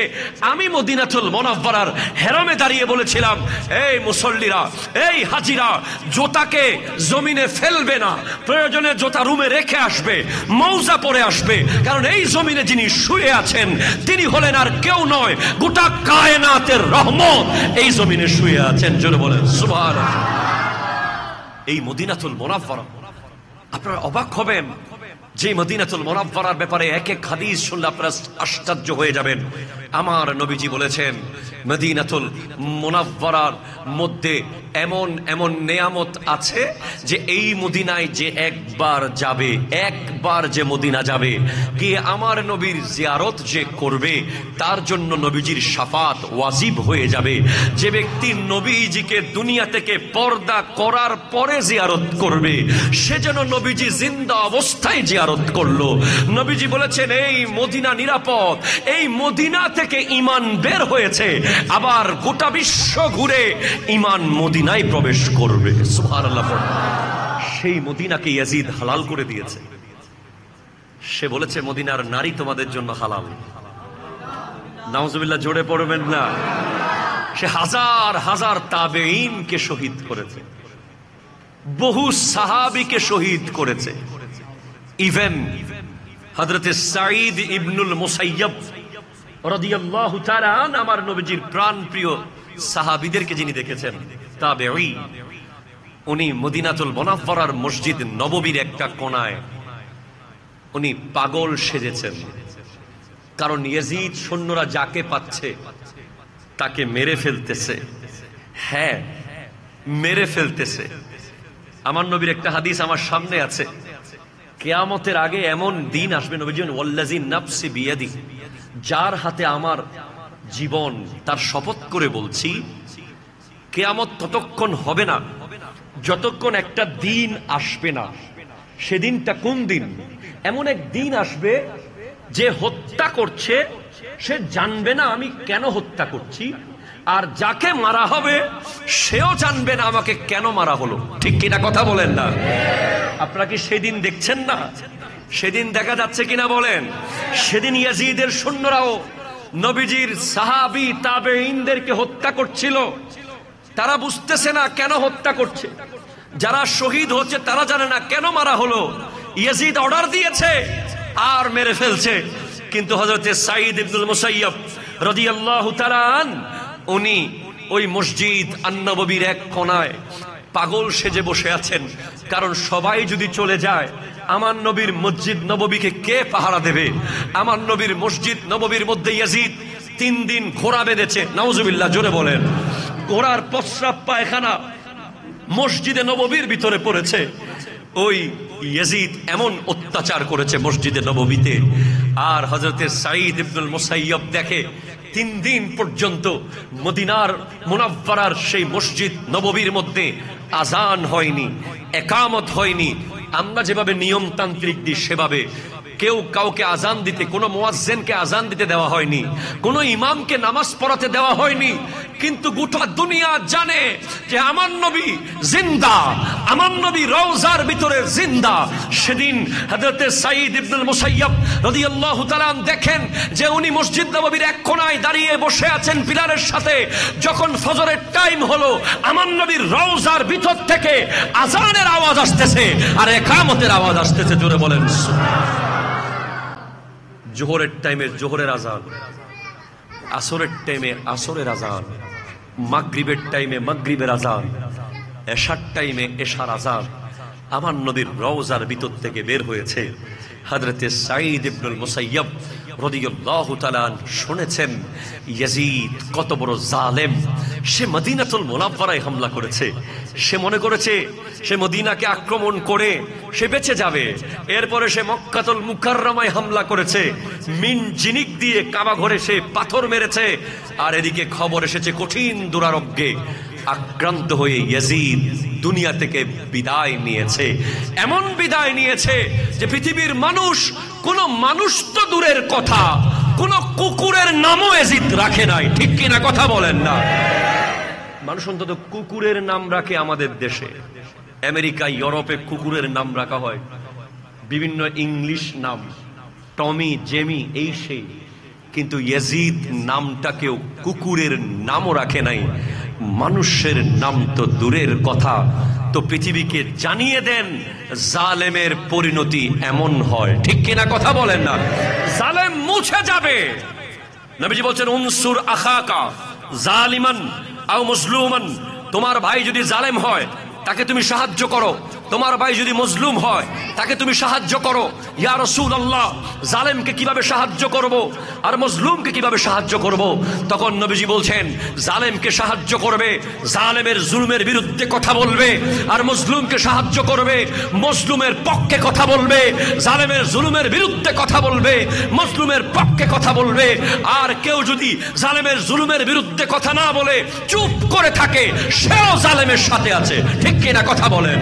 S1: আমি মদিনাতুল মুনাওয়ারার হেরামে দাঁড়িয়ে বলেছিলাম, এই মুসল্লিরা, এই হাজিরা, জুতাকে জমিনে ফেলবে না, প্রয়োজনে জুতা রুমে রেখে আসবে, মৌজা পরে আসবে। কারণ এই জমিনে যিনি শুয়ে আছেন তিনি হলেন আর কেউ নয়, গোটা কায়নাতের রহমত এই জমিনে শুয়ে আছেন। জোরে বলেন সুবহানাল্লাহ। এই মদিনাতুল মুনাওয়ারা, আপনারা অবাক হবেন যে মদিনাতুল মুনাওয়ারার ব্যাপারে এক এক হাদিস শুনলে আপনারা আশ্চর্য হয়ে যাবেন। আমার নবীজি বলেছেন মদিনাতুল মুনাওয়ারার মধ্যে এমন এমন নেয়ামত আছে যে এই মদিনায় যে একবার যাবে, একবার যে মদিনা যাবে গিয়ে আমার নবীর জিয়ারত যে করবে তার জন্য নবীজির শাফাত ওয়াজিব হয়ে যাবে। যে ব্যক্তি নবীজিকে দুনিয়া থেকে পর্দা করার পরে জিয়ারত করবে সে যেন নবীজি জিন্দা অবস্থায় জিয়ারত করলো। নবীজি বলেছেন এই মদিনা নিরাপদ, এই মদিনা থেকে ঈমান বের হয়েছে, আবার গোটা বিশ্ব ঘুরে ঈমান মদিনায় প্রবেশ করবে। সুবহানাল্লাহ। সেই মদিনাকে ইয়াজিদ হালাল করে দিয়েছে। সে বলেছে মদিনার নারী তোমাদের জন্য হালাল। নাউজুবিল্লাহ, জোরে পড়বেন না। সে হাজার হাজার তাবেঈনকে শহীদ করেছে, বহু সাহাবীকে শহীদ করেছে। ইভেন হযরতে সাঈদ ইবনুল মুসাইয়্যিব রাদিয়াল্লাহু তাআলা আন, আমার নবীজির প্রাণপ্রিয় সাহাবীদেরকে যিনি দেখেছেন তাবেঈ, উনি মদিনাতুল মুনাওয়ারার মসজিদ নববীর একটা কোণায় উনি পাগল সেজেছেন। কারণ ইয়াজিদ সৈন্যরা যাকে পাচ্ছে তাকে মেরে ফেলতেছে। হ্যাঁ, মেরে ফেলতেছে। আমার নবীর একটা হাদিস আমার সামনে আছে, কিয়ামতের আগে এমন দিন আসবে, নবীজি ওয়াল্লাযী নাফসি বিয়াদি, যার হাতে আমার জীবন তার শপথ করে বলছি, কিয়ামত ততক্ষণ হবে না যতক্ষণ একটা দিন আসবে না। সেদিনটা কোন দিন? এমন এক দিন আসবে যে হত্যা করছে সে জানবে না আমি কেন হত্যা করছি, আর যাকে মারা হবে সেও জানবে না আমাকে কেন মারা হলো। ঠিক কিনা কথা বলেন না? আপনারা কি সেদিন দেখছেন না? সেদিন দেখা যাচ্ছে কিনা বলেন? সেদিন ইয়াজিদের সৈন্যরাও নবীজির সাহাবী তাবেঈনদেরকে হত্যা করছিল। তারা বুঝতেছে না কেন হত্যা করছে। যারা শহীদ হচ্ছে তারা জানে না কেন মারা হলো। ইয়াজিদ অর্ডার দিয়েছে আর মেরে ফেলছে। কিন্তু হযরতে সাঈদ ইবনুল মুসাইয়্যিব রাদিয়াল্লাহু তাআলা আন, উনি ওই মসজিদ আন-নববীর এক কোণায় পাগল সেজে বসে আছেন। কারণ সবাই যদি চলে যায় আমার নবীর মসজিদ নববীকে কে পাহারা দেবে? আমার নবীর মসজিদ নববীর মধ্যে ইয়াজিদ 3 দিন ঘোড়া বেঁধেছে। নাউজুবিল্লাহ, জোরে বলেন। ঘোড়ার প্রস্রাব পায়খানা মসজিদে নববীর ভিতরে পড়েছে। ওই ইয়াজিদ এমন অত্যাচার করেছে মসজিদে নববীতে। আর হযরতে সাঈদ ইবনুল মুসাইয়্যিব দেখে 3 দিন পর্যন্ত মদিনার মুনাওয়ারার সেই মসজিদ নববীর মধ্যে আজান হয়নি, একামত হয়নি। আমরা যেভাবে নিয়মতান্ত্রিক দিই সেভাবে কেউ কাউকে আজান দিতে, কোনো মুয়াজ্জিনকে আজান দিতে দেওয়া হয়নি, কোনো ইমামকে নামাজ পড়াতে দেওয়া হয়নি। কিন্তু গোটা দুনিয়া জানে যে আমার নবী জিন্দা, আমার নবী রওজার ভিতরে জিন্দা। সেদিন হযরতে সাঈদ ইবনুল মুসাইয়্যিব রাদিয়াল্লাহু তাআলা দেখেন যে উনি মসজিদ নববীর এক কোণায় দাঁড়িয়ে বসে আছেন পিলারের সাথে। যখন ফজরের টাইম হলো আমার নবীর রওজার ভিতর থেকে আজানের আওয়াজ আসতেছে আর ইকামতের আওয়াজ আসতেছে। জোরে বলেন সুবহানাল্লাহ। জোহরের টাইমে জোহরের আজান, আসরের টাইমে আসরের আজান, মাগরিবের টাইমে মাগরিবের আজান, এশার টাইমে এশার আজান। আমার নবীর রওজার ভিতর থেকে বের হয়েছে। হযরতে সাঈদ ইবনুল মুসাইয়্যিব রাদিয়াল্লাহু তাআলা শুনেছেন ইয়াজিদ কত বড় জালেম। সে মদিনাতুল মুনাওয়ারায় হামলা করেছে। সে মনে করেছে সে মদিনাকে আক্রমণ করে সে বেঁচে যাবে। এরপরে সে মক্কাতুল মুকাররমায় হামলা করেছে, মিন জিনিক দিয়ে কাবা ঘরে সে পাথর মেরেছে। আর এদিকে খবর এসেছে কঠিন দুরারোগ্যে আক্রান্ত হয়ে ইয়াজিদ দুনিয়া থেকে বিদায় নিয়েছে। এমন বিদায় নিয়েছে যে পৃথিবীর মানুষ, কোন মানুষ তো দূরের কথা, কোন কুকুরের নামও ইয়াজিদ রাখে নাই। ঠিক কিনা কথা বলেন না? মানুষ অন্তত কুকুরের নাম রাখে আমাদের দেশে। আমেরিকা, ইউরোপে কুকুরের নাম রাখা হয় বিভিন্ন ইংলিশ নাম, টমি, জেমি, এই সেই। কিন্তু ইয়াজিদ নামটা কেউ কুকুরের নামও রাখে নাই। মানুষের নাম তো দূরের কথা। তো পৃথিবীকে জানিয়ে দেন জালেমের পরিণতি এমন হয়। ঠিক কিনা কথা বলেন না? জালেম মুছে যাবে। নবীজি বলছেন উনসুর আখাকা জালিমান আও মাজলুমান, তোমার ভাই যদি জালেম হয় তাকে তুমি সাহায্য করো, তোমার ভাই যদি মজলুম হয় তাকে তুমি সাহায্য করো। ইয়া রাসূলুল্লাহ, জালেমকে কিভাবে সাহায্য করব আর মজলুমকে কিভাবে সাহায্য করব? তখন নবীজি বলছেন, জালেমকে সাহায্য করবে, জালেমের জুলুমের বিরুদ্ধে কথা বলবে, আর মজলুমকে সাহায্য করবে, মজলুমের পক্ষে কথা বলবে। জালেমের জুলুমের বিরুদ্ধে কথা বলবে, মজলুমের পক্ষে কথা বলবে। আর কেউ যদি জালেমের জুলুমের বিরুদ্ধে কথা না বলে চুপ করে থাকে, সেও জালেমের সাথে আছে। ঠিক কিনা কথা বলেন?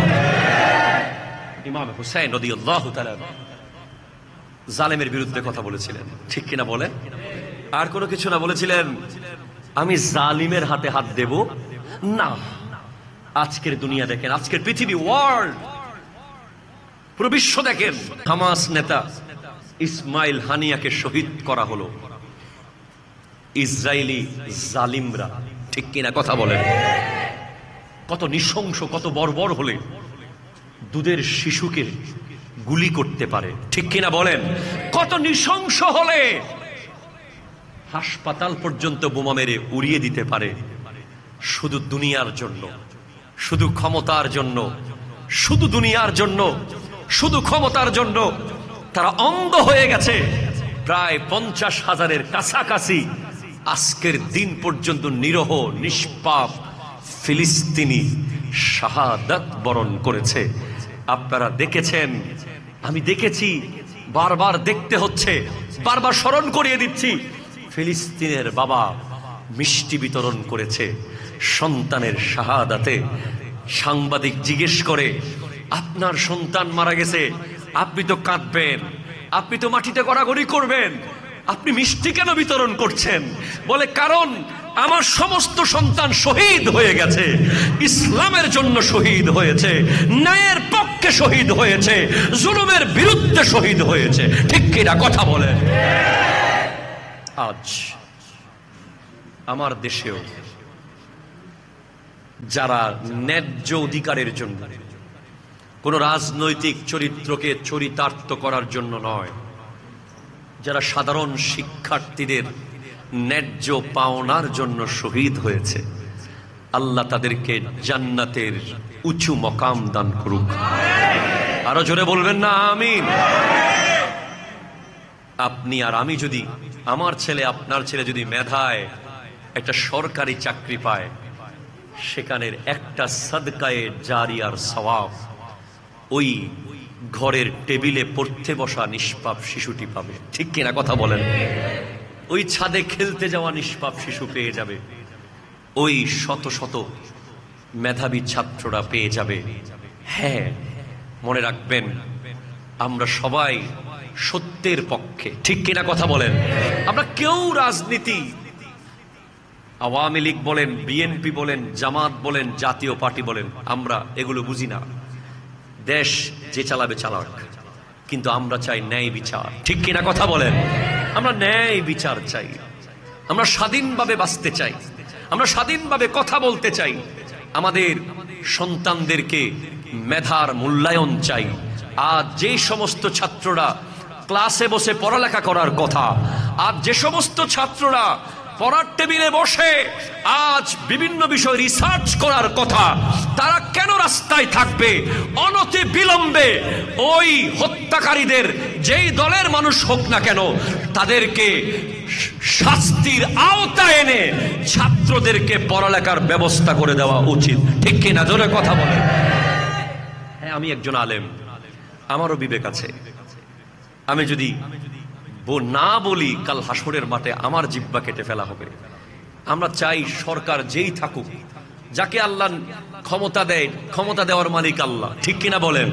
S1: ইমাম হুসাইন রাদিয়াল্লাহু তাআলা জালেমের বিরুদ্ধে কথা বলেছিলেন, ঠিক কিনা বলেন? আর কোনো কিছু না, বলেছিলেন আমি জালিমের হাতে হাত দেব না। আজকের দুনিয়া দেখেন, আজকের পৃথিবী, ওয়ার্ল্ড, পুরো বিশ্ব দেখেন, হামাস নেতা ইসমাইল হানিয়াকে শহীদ করা হলো ইসরায়েলি জালিমরা। ঠিক কিনা কথা বলেন? কত নৃশংস, কত বর্বর হলে দুধের শিশুকে গুলি করতে পারে। ঠিক কিনা বলেন? কত নৃশংস হলে হাসপাতাল পর্যন্ত বোমা মেরে উড়িয়ে দিতে পারে, শুধু দুনিয়ার জন্য, শুধু ক্ষমতার জন্য, শুধু দুনিয়ার জন্য, শুধু ক্ষমতার জন্য। তারা অন্ধ হয়ে গেছে। প্রায় 50,000-এর কাছাকাছি আজকের দিন পর্যন্ত নিরহ নিষ্পাপ ফিলিস্তিনি শাহাদাত বরণ করেছে। আপনারা দেখেছেন, আমি দেখেছি, বারবার দেখতে হচ্ছে, বারবার স্মরণ করিয়ে দিচ্ছি। ফিলিস্তিনের বাবা মিষ্টি বিতরণ করেছে সন্তানের শাহাদাতে। সাংবাদিক জিজ্ঞেস করে, আপনার সন্তান মারা গেছে, আপনি তো কাঁদবেন, আপনি তো মাটিতে গড়াগড়ি করবেন, আপনি মিষ্টি কেন বিতরণ করছেন? বলে, কারণ আমার সমস্ত সন্তান শহীদ হয়ে গেছে, ইসলামের জন্য শহীদ হয়েছে, ন্যায়ের পক্ষে শহীদ হয়েছে, জুলুমের বিরুদ্ধে শহীদ হয়েছে। ঠিক কিনা কথা বলে? আজ আমার দেশেও যারা ন্যায্য অধিকারের জন্য, কোন রাজনৈতিক চরিত্রকে চরিতার্থ করার জন্য নয়, যারা সাধারণ শিক্ষার্থীদের ন্যায্য পাওনার জন্য শহীদ হয়েছে, আল্লাহ তাদেরকে জান্নাতের উঁচু মকাম দান করুক। আরো জোরে বলবেন না আমিন? আপনি আর আমি যদি, আমার ছেলে আপনার ছেলে যদি মেধায় একটা সরকারি চাকরি পায়, সেখানের একটা সাদকায়ে জারিয়ার সওয়াব ওই ঘরের টেবিলে পড়তে বসা নিষ্পাপ শিশুটি পাবে। ঠিক কিনা কথা বলেন? ওই ছাদে খেলতে যাওয়া নিষ্পাপ শিশু পেয়ে যাবে, ওই শত শত মেধাবী ছাত্ররা পেয়ে যাবে। হ্যাঁ, মনে রাখবেন, আমরা সবাই সত্যের পক্ষে। ঠিক কিনা কথা বলেন? আমরা কেউ রাজনীতি, আওয়ামী লীগ বলেন, বিএনপি বলেন, জামাত বলেন, জাতীয় পার্টি বলেন, আমরা এগুলো বুঝি না। দেশ যে চালাবে চালাক, কিন্তু আমরা চাই ন্যায় বিচার। ঠিক কিনা কথা বলেন? আমরা ন্যায় বিচার চাই, আমরা স্বাধীনভাবে বাঁচতে চাই, আমরা স্বাধীনভাবে কথা বলতে চাই, আমাদের সন্তানদেরকে মেধার মূল্যায়ন চাই। আজ যে সমস্ত ছাত্ররা ক্লাসে বসে পড়ালেখা করার কথা, আজ যে সমস্ত ছাত্ররা পড়ার টেবিলে বসে আজ বিভিন্ন বিষয় রিসার্চ করার কথা, তারা কেন রাস্তায় থাকবে? অনতি বিলম্বে ওই হত্যাকারীদের যেই দলের মানুষ হোক না কেন, তাদেরকে শাস্তির আওতায় এনে ছাত্রদেরকে পড়ালেখার ব্যবস্থা করে দেওয়া উচিত। ঠিক কিনা জোরে কথা বলে? হ্যাঁ, আমি একজন আলেম, আমারও বিবেক আছে। আমি যদি না বলি, কাল হাসরের মাঠে আমার জিহ্বা কেটে ফেলা হবে। আমরা চাই সরকার যেই থাকুক, যাকে আল্লাহ ক্ষমতা দেয়, ক্ষমতা দেওয়ার মালিক আল্লাহ। ঠিক কিনা বলেন?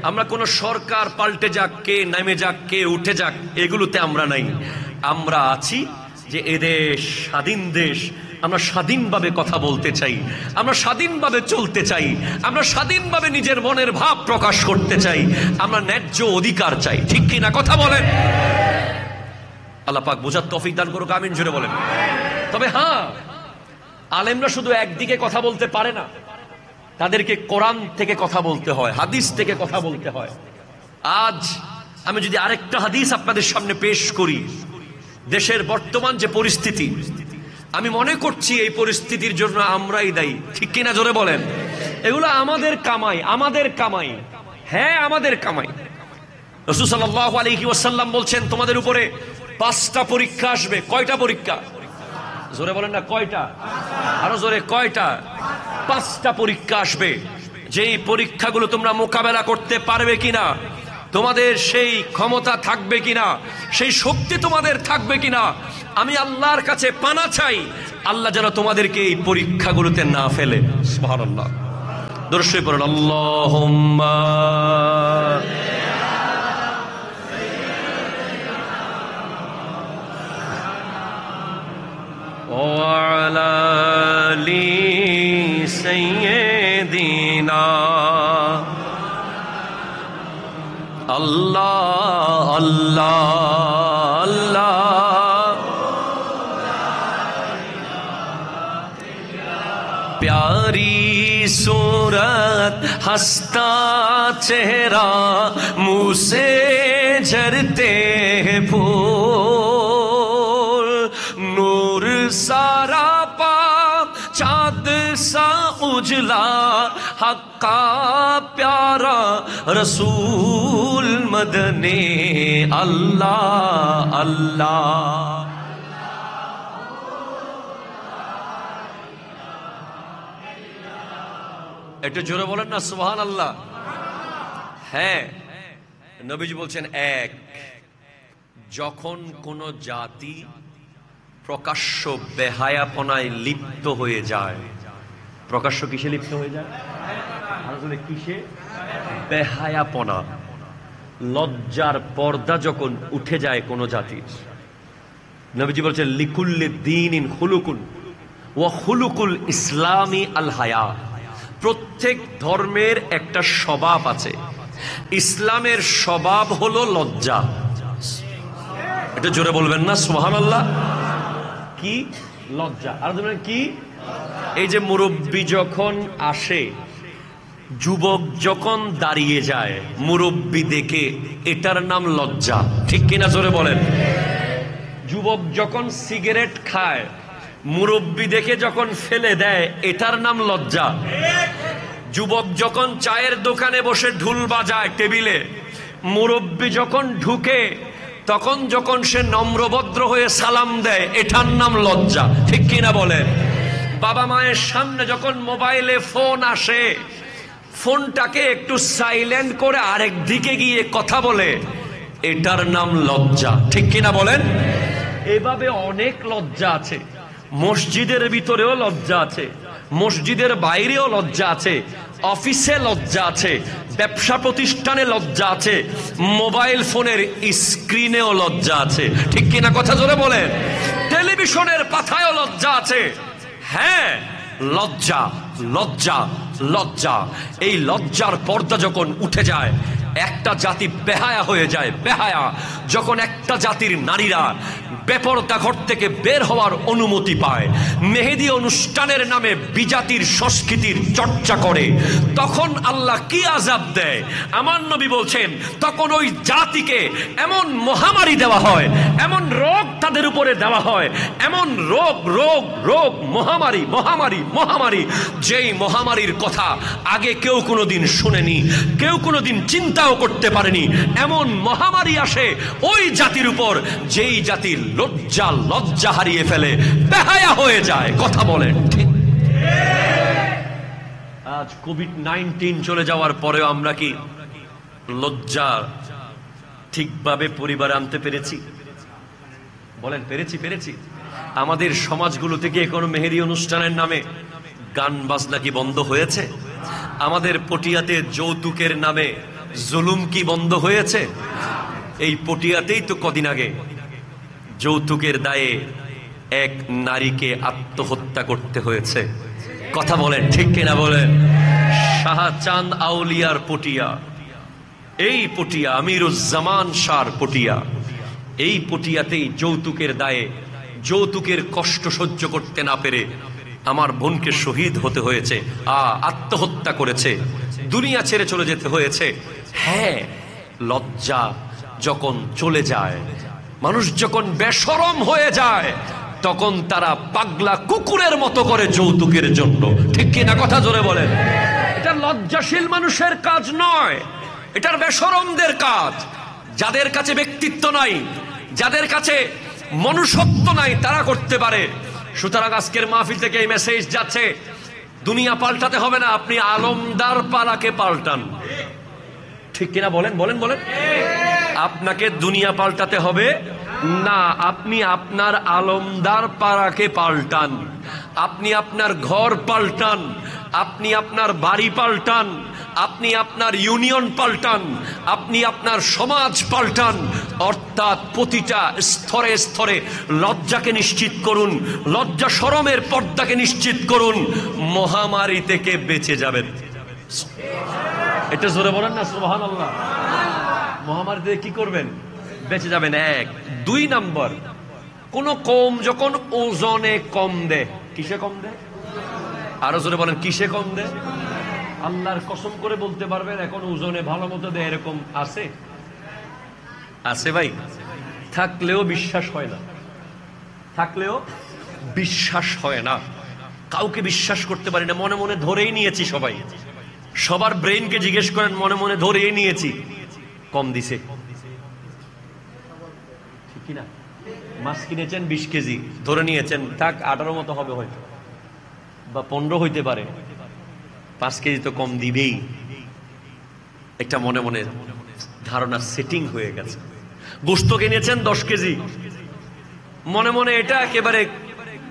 S1: আমরা কোন সরকার পাল্টে যাক, কে নেমে যাক, কে উঠে যাক, এগুলোতে আমরা নাই। আমরা আছি যে এদেশ স্বাধীন দেশ, আমরা স্বাধীনভাবে কথা বলতে চাই, আমরা স্বাধীনভাবে চলতে চাই, আমরা স্বাধীনভাবে নিজের মনের ভাব প্রকাশ করতে চাই, আমরা ন্যায্য অধিকার চাই। ঠিক কিনা কথা বলেন? আল্লাহ পাক বোঝার তৌফিক দান করুক, আমিন জোরে বলেন। তবে হ্যাঁ, আলেমরা শুধু একদিকে কথা বলতে পারে না, তাদেরকে কোরআন থেকে কথা বলতে হয়, হাদিস থেকে কথা বলতে হয়। আজ আমি যদি আরেকটা হাদিস আপনাদের সামনে পেশ করি, দেশের বর্তমান যে পরিস্থিতি, আমি মনে করছি এই পরিস্থিতির জন্য আমরাই দায়ী। ঠিক কিনা জোরে বলেন? এগুলো আমাদের কামাই, আমাদের কামাই, হ্যাঁ আমাদের কামাই। রাসূল সাল্লাল্লাহু আলাইহি ওয়াসাল্লাম বলছেন তোমাদের উপরে 5টা পরীক্ষা আসবে। কয়টা পরীক্ষা? জোরে বলেন না কয়টা, আরো জোরে কয়টা? 5টা পরীক্ষা আসবে। যেই পরীক্ষাগুলো তোমরা মোকাবেলা করতে পারবে কিনা, তোমাদের সেই ক্ষমতা থাকবে কিনা, সেই শক্তি তোমাদের থাকবে কিনা, আমি আল্লাহর কাছে পানা চাই আল্লাহ যেন তোমাদেরকে এই পরীক্ষাগুলোতে না ফেলে। সুবহানাল্লাহ। দরুদ শরীফ পড়ুন। আল্লাহুম্মা ওয়ালা আলি সাইয়্যিদিনা। আল্লাহ আল্লাহ আল্লাহ। प्यारी सूरत हंसता चेहरा मुंह से झरते हैं फूल, नूर सारा पा चाँद सा उजला, हक्का प्यारा रसूल मदने अल्लाह अल्लाह। একটু জোরে বলেন না সুবহানাল্লাহ। হ্যাঁ, নবীজি বলছেন এক, যখন কোন জাতি প্রকাশ্য বেহায়াপনায় লিপ্ত হয়ে যায়। প্রকাশ্য কিসে লিপ্ত হয়ে যায়? আসলে কিসে? বেহায়াপনা, লজ্জার পর্দা যখন উঠে যায় কোন জাতির। নবীজি বলছেন লিকুল্লি দীনিন খুলুকুন ওয়া খুলুকুল ইসলামি আল হায়া। প্রত্যেক ধর্মের একটা স্বভাব আছে, ইসলামের স্বভাব হলো লজ্জা। এটা জোরে বলবেন না সুবহানাল্লাহ। কি? লজ্জা। আর বলবেন কি? এই যে মুরব্বী যখন আসে, যুবক যখন দাঁড়িয়ে যায় মুরব্বী দেখে, এটার নাম লজ্জা। ঠিক কিনা জোরে বলেন? যুবক যখন সিগারেট খায়, মুরব্বী দেখে যখন ফেলে দেয়, এটার নাম লজ্জা। যুবক যখন চায়ের দোকানে বসে ঢুল বাজায় টেবিলে, মুরব্বী যখন ঢুকে তখন যখন সে নম্রভদ্র হয়ে সালাম দেয়, এটার নাম লজ্জা। ঠিক কিনা বলেন? বাবা মায়ের সামনে যখন মোবাইলে ফোন আসে, ফোনটাকে একটু সাইলেন্ট করে আরেক দিকে গিয়ে কথা বলে, এটার নাম লজ্জা। ঠিক কিনা বলেন? এভাবে অনেক লজ্জা আছে। মসজিদের ভিতরেও লজ্জা আছে, মসজিদের বাইরেও লজ্জা আছে, অফিসে লজ্জা আছে, ব্যবসা প্রতিষ্ঠানে লজ্জা আছে, মোবাইল ফোনের স্ক্রিনেও লজ্জা আছে। ঠিক কিনা কথা জোরে বলেন? টেলিভিশনের পাতায়ও লজ্জা আছে। হ্যাঁ, লজ্জা লজ্জা লজ্জা। এই লজ্জার পর্দা যখন উঠে যায়, একটা জাতি বেহায়া হয়ে যায়। বেহায়া যখন একটা জাতির নারীরা বেপরদা ঘর থেকে বের হওয়ার অনুমতি পায়, মেহেদি অনুষ্ঠানের নামে বিজাতির সংস্কৃতির চর্চা করে, তখন আল্লাহ কি আযাব দেয়। আমার নবী বলছেন তখন ওই জাতিকে এমন মহামারী দেওয়া হয়, এমন রোগ তাদের উপরে দেওয়া হয়, এমন রোগ রোগ রোগ মহামারী মহামারী মহামারী, যেই মহামারীর কথা আগে কেউ কোনোদিন শুনেনি, কেউ কোনোদিন চিন্তাও করতে পারেনি। এমন মহামারী আসে ওই জাতির উপর, যেই জাতির লজ্জা লজ্জা হারিয়ে ফেলে, বেহায়া হয়ে যায়। কথা বলেন ঠিক? আজ কোভিড-19 চলে যাওয়ার পরেও আমরা কি লজ্জা ঠিকভাবে পরিবারে আনতে পেরেছি? বলেন পেরেছি? পেরেছি। আমাদের সমাজগুলো থেকে কোনো মেহেদি অনুষ্ঠানের নামে গান বাজনা কি বন্ধ হয়েছে? আমাদের পটিয়াতে যৌতুকের নামে জুলুম কি বন্ধ হয়েছে? এই পটিয়াতেই তো কদিন আগে যৌতুকের দায়ে এক নারীকে আত্মহত্যা করতে হয়েছে। কথা বলেন ঠিক কিনা বলেন? শাহচাঁদ আউলিয়ার পটিয়া, এই পটিয়া আমিরুজ্জামান শাহর পটিয়া, এই পটিয়াতেই যৌতুকের দায়ে, যৌতুকের কষ্ট সহ্য করতে না পেরে আমার বোনকে শহীদ হতে হয়েছে, আত্মহত্যা করেছে, দুনিয়া ছেড়ে চলে যেতে হয়েছে। হ্যাঁ, লজ্জা যখন চলে যায়, মানুষ যখন বেশরম হয়ে যায়, তখন তারা পাগলা কুকুরের মতো করে যৌতুকের জন্য। ঠিক কিনা কথা জোরে বলেন? লজ্জাশীল মানুষের কাজ নয়, এটার বেশরমদের কাজ। যাদের কাছে ব্যক্তিত্ব নাই, যাদের কাছে মনুষ্যত্ব নাই, তারা করতে পারে। সুতরাং আজকের মাহফিল থেকে এই মেসেজ যাচ্ছে, দুনিয়া পাল্টাতে হবে না, আপনি আলমদার পাড়াকে পাল্টান। ঠিক কিনা বলেন বলেন বলেন। আপনাকে দুনিয়া পাল্টাতে হবে না, আপনি আপনার আলমদার পাড়াকে পাল্টান। আপনি আপনার ঘর পাল্টান, আপনি আপনার বাড়ি পাল্টান, আপনি আপনার ইউনিয়ন পাল্টান, আপনি আপনার সমাজ পাল্টান। অর্থাৎ প্রতিটা স্তরে স্তরে লজ্জাকে নিশ্চিত করুন, লজ্জা শরমের পর্দাকে নিশ্চিত করুন, মহামারী থেকে বেঁচে যাবেন। এটা জোরে বলেন না সুবহানাল্লাহ। মহামারী থেকে কি করবেন? বেঁচে যাবেন। এক। দুই নাম্বার, কোন কম যখন ওজনে কম দেয়, কিসে কম দেয়? আরো জোরে বলেন, কিসে কম দেয়? আল্লাহর কসম করে বলতে পারবেন এখন ওজনে ভালো মতো দেয় এরকম আছে? আছে ভাই? থাকলেও বিশ্বাস হয় না, থাকলেও বিশ্বাস হয় না, কাউকে বিশ্বাস করতে পারি না। মনে মনে ধরেই নিয়েছি, সবাই সবার ব্রেইনকে জিজ্ঞেস করেন, মনে মনে ধরেই নিয়েছি কম দিছে। ঠিক কিনা? মাছ কিনেছেন 20 কেজি, ধরে নিয়েছেন থাক 18 মতো হবে হয়তো, বা 15 হইতে পারে, 5 কেজি তো কম দিবেই। একটা মনে মনে ধারণা সেটিং হয়ে গেছে। গোশত কিনেছেন 10 কেজি, মনে মনে এটা একেবারে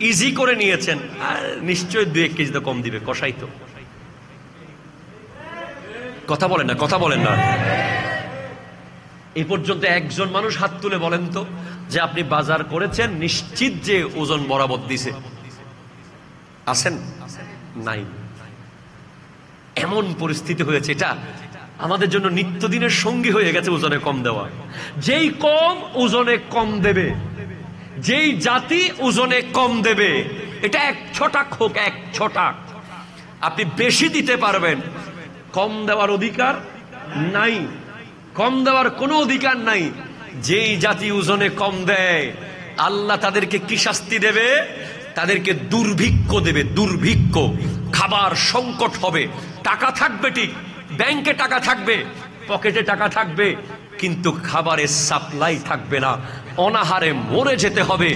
S1: ইজি করে নিয়েছেন, আর নিশ্চয়ই 2-1 কেজি তো কম দিবে, কষাই তো। কথা বলেন না, কথা বলেন না। এই পর্যন্ত একজন মানুষ হাত তুলে বলেন তো যে আপনি বাজার করেছেন নিশ্চিত যে ওজন বরাবর দিছে? আছেন? নাই। এমন পরিস্থিতি হয়েছে, এটা আমাদের জন্য নিত্যদিনের সঙ্গী হয়ে গেছে ওজনে কম দেওয়া। যেই কম ওজনে কম দেবে, যেই জাতি ওজনে কম দেবে, এটা 1 ছটাক হোক, 1 ছটাক, আপনি বেশি দিতে পারবেন, কম দেওয়ার অধিকার নাই, কম দেওয়ার কোনো অধিকার নাই। যেই জাতি ওজনে কম দেয়, আল্লাহ তাদেরকে কি শাস্তি দেবে? তাদেরকে দুর্ভিক্ষ দেবে, দুর্ভিক্ষ। খাবার সংকট হবে, টাকা থাকবে ঠিক, ব্যাংকে টাকা থাকবে, পকেটে টাকা থাকবে, কিন্তু খাবারের সাপ্লাই থাকবে না, অনাহারে মরে যেতে হবে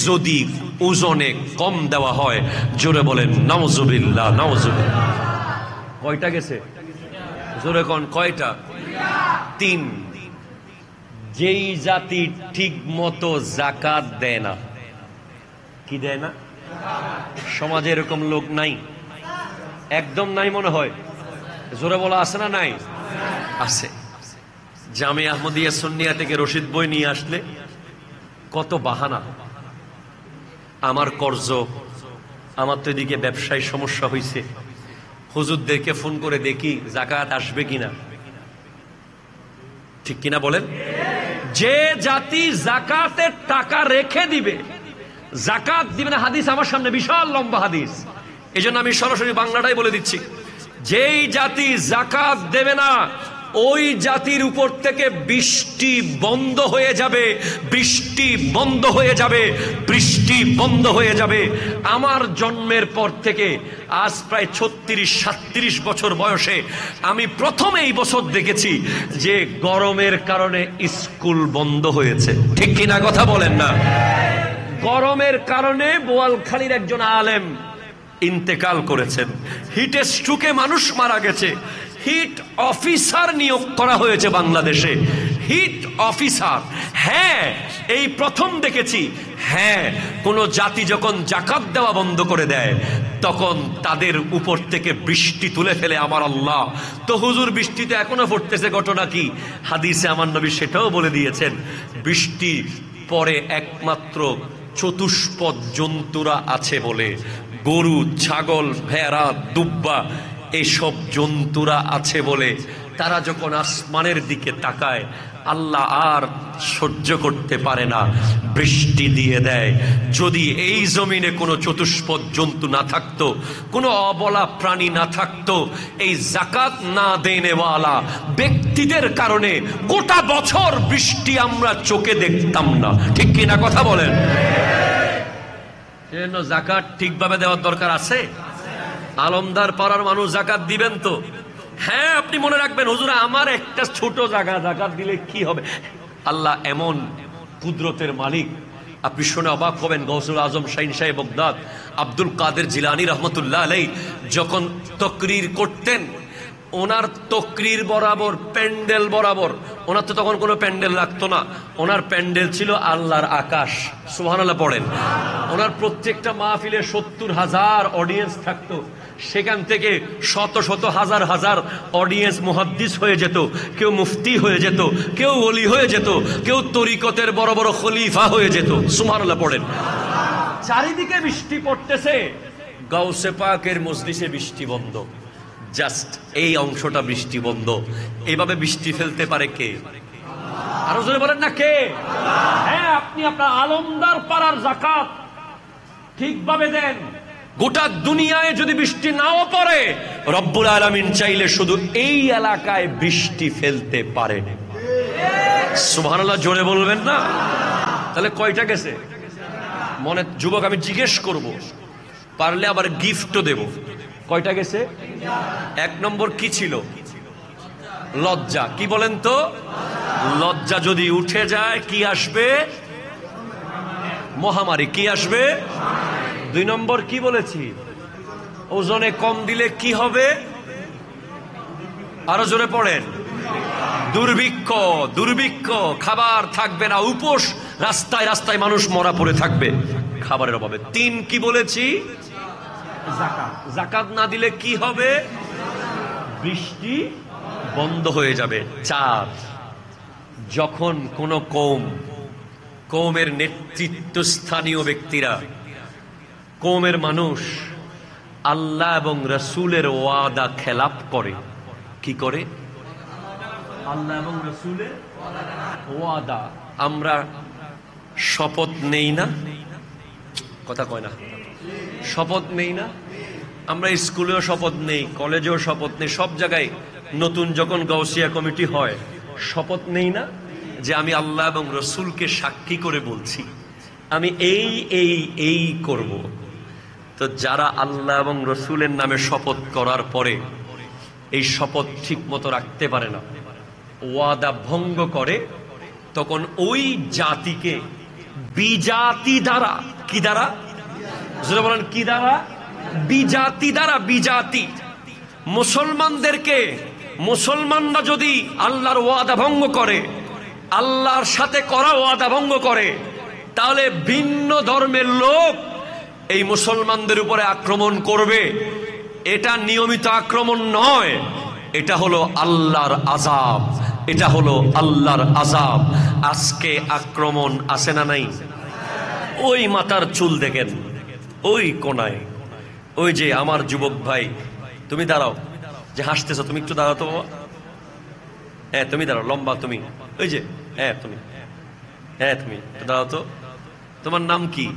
S1: যদি ওজনে কম দেওয়া হয়। জোরে বলেন নাউজুবিল্লাহ, নাউজুবিল্লাহ। কয়টা গেছে? জোরে কোন কয়টা? 3। যেই জাতি ঠিক মতো যাকাত দেয় না, কি দেয় না? সমাজে এরকম লোক নাই? একদম নাই মনে হয়। জোরে বলা আছে না নাই? আছে। জামিয়া আহমদিয়া সুন্নিয়া থেকে রশিদ বই নিয়ে আসলে কত বাহানা, আমার কর্জ, আমার তো এদিকে ব্যবসায় সমস্যা হয়েছে, হুজুরদেরকে ফোন করে দেখি যাকাত আসবে কিনা। ঠিক কিনা বলেন? যে জাতি যাকাতের টাকা রেখে দিবে, যাকাত দিবে না, হাদিস আমার সামনে, বিশাল লম্বা হাদিস, এই জন্য আমি সরাসরি বাংলাটাই বলে দিচ্ছি। যেই জাতি যাকাত দেবে না, ওই জাতির উপর থেকে বৃষ্টি বন্ধ হয়ে যাবে, বৃষ্টি বন্ধ হয়ে যাবে, বৃষ্টি বন্ধ হয়ে যাবে। আমার জন্মের পর থেকে আজ প্রায় 36-37 বছর বয়সে আমি প্রথম এই বছর দেখেছি যে গরমের কারণে স্কুল বন্ধ হয়েছে। ঠিক কিনা কথা বলেন না? গরমের কারণে বোয়ালখালীর একজন আলেম ইন্তেকাল করেছেন, হিটে স্ট্রোকে মানুষ মারা গেছে। হিট অফিসার নিয়োগ করা হয়েছে বাংলাদেশে, হিট অফিসার। হ্যাঁ, এই প্রথম দেখেছি। হ্যাঁ, কোন জাতি যখন যাকাত দেওয়া বন্ধ করে দেয়, তখন তাদের উপর থেকে বৃষ্টি তুলে ফেলে আমার আল্লাহ। তো হুজুর, বৃষ্টিতে এখনো পড়তেছে, ঘটনা কি? হাদিসে আমার নবী সেটাও বলে দিয়েছেন। বৃষ্টি পরে একমাত্র চতুষ্পদ জন্তুরা আছে বলে, গরু, ছাগল, ভেড়া, দুব্বা, এসব জন্তুরা আছে বলে তারা যখন আসমানের দিকে তাকায়, আল্লাহ আর সহ্য করতে পারে না, বৃষ্টি দিয়ে দেয়। যদি এই জমিনে কোনো চতুষ্পদ জন্তু না থাকতো, কোনো অবলা প্রাণী না থাকতো, এই যাকাত না দেনেওয়ালা ব্যক্তিদের কারণে গোটা বছর বৃষ্টি আমরা চোখে দেখতাম না। ঠিক কিনা কথা বলেন? সেজন্য যাকাত ঠিকভাবে দেওয়ার দরকার আছে। আলমদার পাড়ার মানুষ যাকাত দিবেন তো? হ্যাঁ, আপনি মনে রাখবেন, হুজুর আমার একটা ছোট জায়গা জাকাত দিলে কি হবে? আল্লাহ এমন কুদরতের মালিক, আপনি শুনে অবাক হবেন। গৌসুল আজম শাহিন সাহেব বগদাদ আব্দুল কাদের জিলানী রহমতুল্লাহ আলাইহি যখন তাকরীর করতেন, ওনার তাকরীর বরাবর, প্যান্ডেল বরাবর, ওনার তো তখন কোনো প্যান্ডেল লাগতো না, ওনার প্যান্ডেল ছিল আল্লাহর আকাশ। সুবহানাল্লাহ পড়েন। ওনার প্রত্যেকটা মাহফিলে 70,000 অডিয়েন্স থাকতো, সেখান থেকে শত শত হাজার হাজার অডিয়েন্স মুহাদ্দিস হয়ে যেত, কেউ মুফতি হয়ে যেত, কেউ ওলি হয়ে যেত, কেউ তরিকতের বড় বড় খলিফা হয়ে যেত। সুবহানাল্লাহ পড়েন। চারিদিকে বৃষ্টি পড়তেছে, গাউসে পাকের মজলিসে বৃষ্টি বন্ধ, জাস্ট এই অংশটা বৃষ্টি বন্ধ। এইভাবে বৃষ্টি ফেলতে পারে কে? আরো জোরে বলেন না কে? হ্যাঁ, আপনি আপনার আলমদার পাড়ার যাকাত ঠিকভাবে দেন, গোটা দুনিয়ায় যদি বৃষ্টি নাও পড়ে, রব্বুল আলামিন চাইলে শুধু এই এলাকায় বৃষ্টি ফেলতে পারেন। সুবহানাল্লাহ জোরে বলবেন না? তাহলে কয়টা গেছে মনে? যুবক, আমি জিজ্ঞেস করব, পারলে আবার গিফটও দেব। কয়টা গেছে? 1 নম্বর কি ছিল? লজ্জা। কি বলেন তো? লজ্জা যদি উঠে যায় কি আসবে? মহামারী। কি আসবে? 2 নম্বর কি বলেছি? ওজনে কম দিলে কি হবে? আরো জোরে পড়েন। দুর্ভিক্ষ। দুর্ভিক্ষ, খাবার থাকবে না, উপোস, রাস্তায় রাস্তায় মানুষ মরা পড়ে থাকবে খাবারের অভাবে। 3 কি বলেছি? যাকাত। যাকাত না দিলে কি হবে? বৃষ্টি বন্ধ হয়ে যাবে। 4, যখন কোন কওমের নেতৃত্বস্থানীয় ব্যক্তিরা, কওমের মানুষ আল্লাহ এবং রাসূলের ওয়াদা খেলাপ করে। কি করে? আল্লাহ এবং রাসূলের ওয়াদা। আমরা শপথ নেই না? কথা কয় না? শপথ নেই না? আমরা স্কুলেও শপথ নেই, কলেজেও শপথ নেই, সব জায়গায় নতুন যখন গাউসিয়া কমিটি হয় শপথ নেই না যে আমি আল্লাহ এবং রসুলকে সাক্ষী করে বলছি আমি এই এই এই করব। তো যারা আল্লাহ এবং রসুলের নামে শপথ করার পরে এই শপথ ঠিক মতো রাখতে পারে না, ওয়াদা ভঙ্গ করে, তখন ওই জাতিকে বিজাতি দ্বারা, কি দ্বারা? যারা বলেন কি দ্বারা? বিজাতি দ্বারা। বিজাতি মুসলমানদেরকে, মুসলমানরা যদি আল্লাহর ওয়াদা ভঙ্গ করে, আল্লাহর সাথে করা ওয়াদা ভঙ্গ করে, তাহলে ভিন্ন ধর্মের লোক এই মুসলমানদের উপরে আক্রমণ করবে। এটা নিয়মিত আক্রমণ নয়, এটা হলো আল্লাহর আযাব, এটা হলো আল্লাহর আযাব। আজকে আক্রমণ আছে না নাই? ওই মাথার চুল দেখেন, ওই কোনায়, ওই যে আমার যুবক ভাই, তুমি দাঁড়াও, যে হাসতেছ, তুমি একটু দাঁড়াও তো বাবা। হ্যাঁ তুমি দাঁড়াও, লম্বা তুমি, ওই যে, হ্যাঁ তুমি, হ্যাঁ তুমি দাঁড়াও তো। তোমার নাম কি?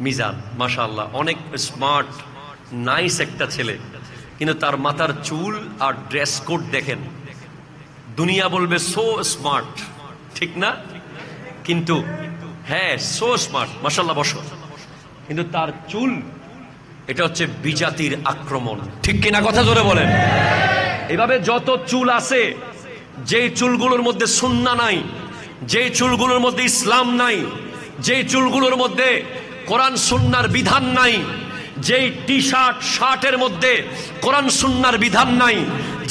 S1: মিজান। মাশাআল্লাহ, অনেক স্মার্ট, নাইস একটা ছেলে, কিন্তু তার মাথার চুল আর ড্রেস কোড দেখেন, দুনিয়া বলবে সো স্মার্ট, ঠিক না? কিন্তু হ্যাঁ সো স্মার্ট, মাশাআল্লাহ, বসো। কিন্তু তার চুল, এটা হচ্ছে বিজাতির আক্রমণ, ঠিক কিনা? কথা জোরে বলেন। এভাবে যত চুল আছে, যে চুলগুলোর মধ্যে সুন্নাহ নাই, যে চুলগুলোর মধ্যে ইসলাম নাই, যে চুলগুলোর মধ্যে কোরআন সুন্নাহর বিধান নাই, যেই টি শার্ট শার্টের মধ্যে কোরআন সুন্নাহর বিধান নাই,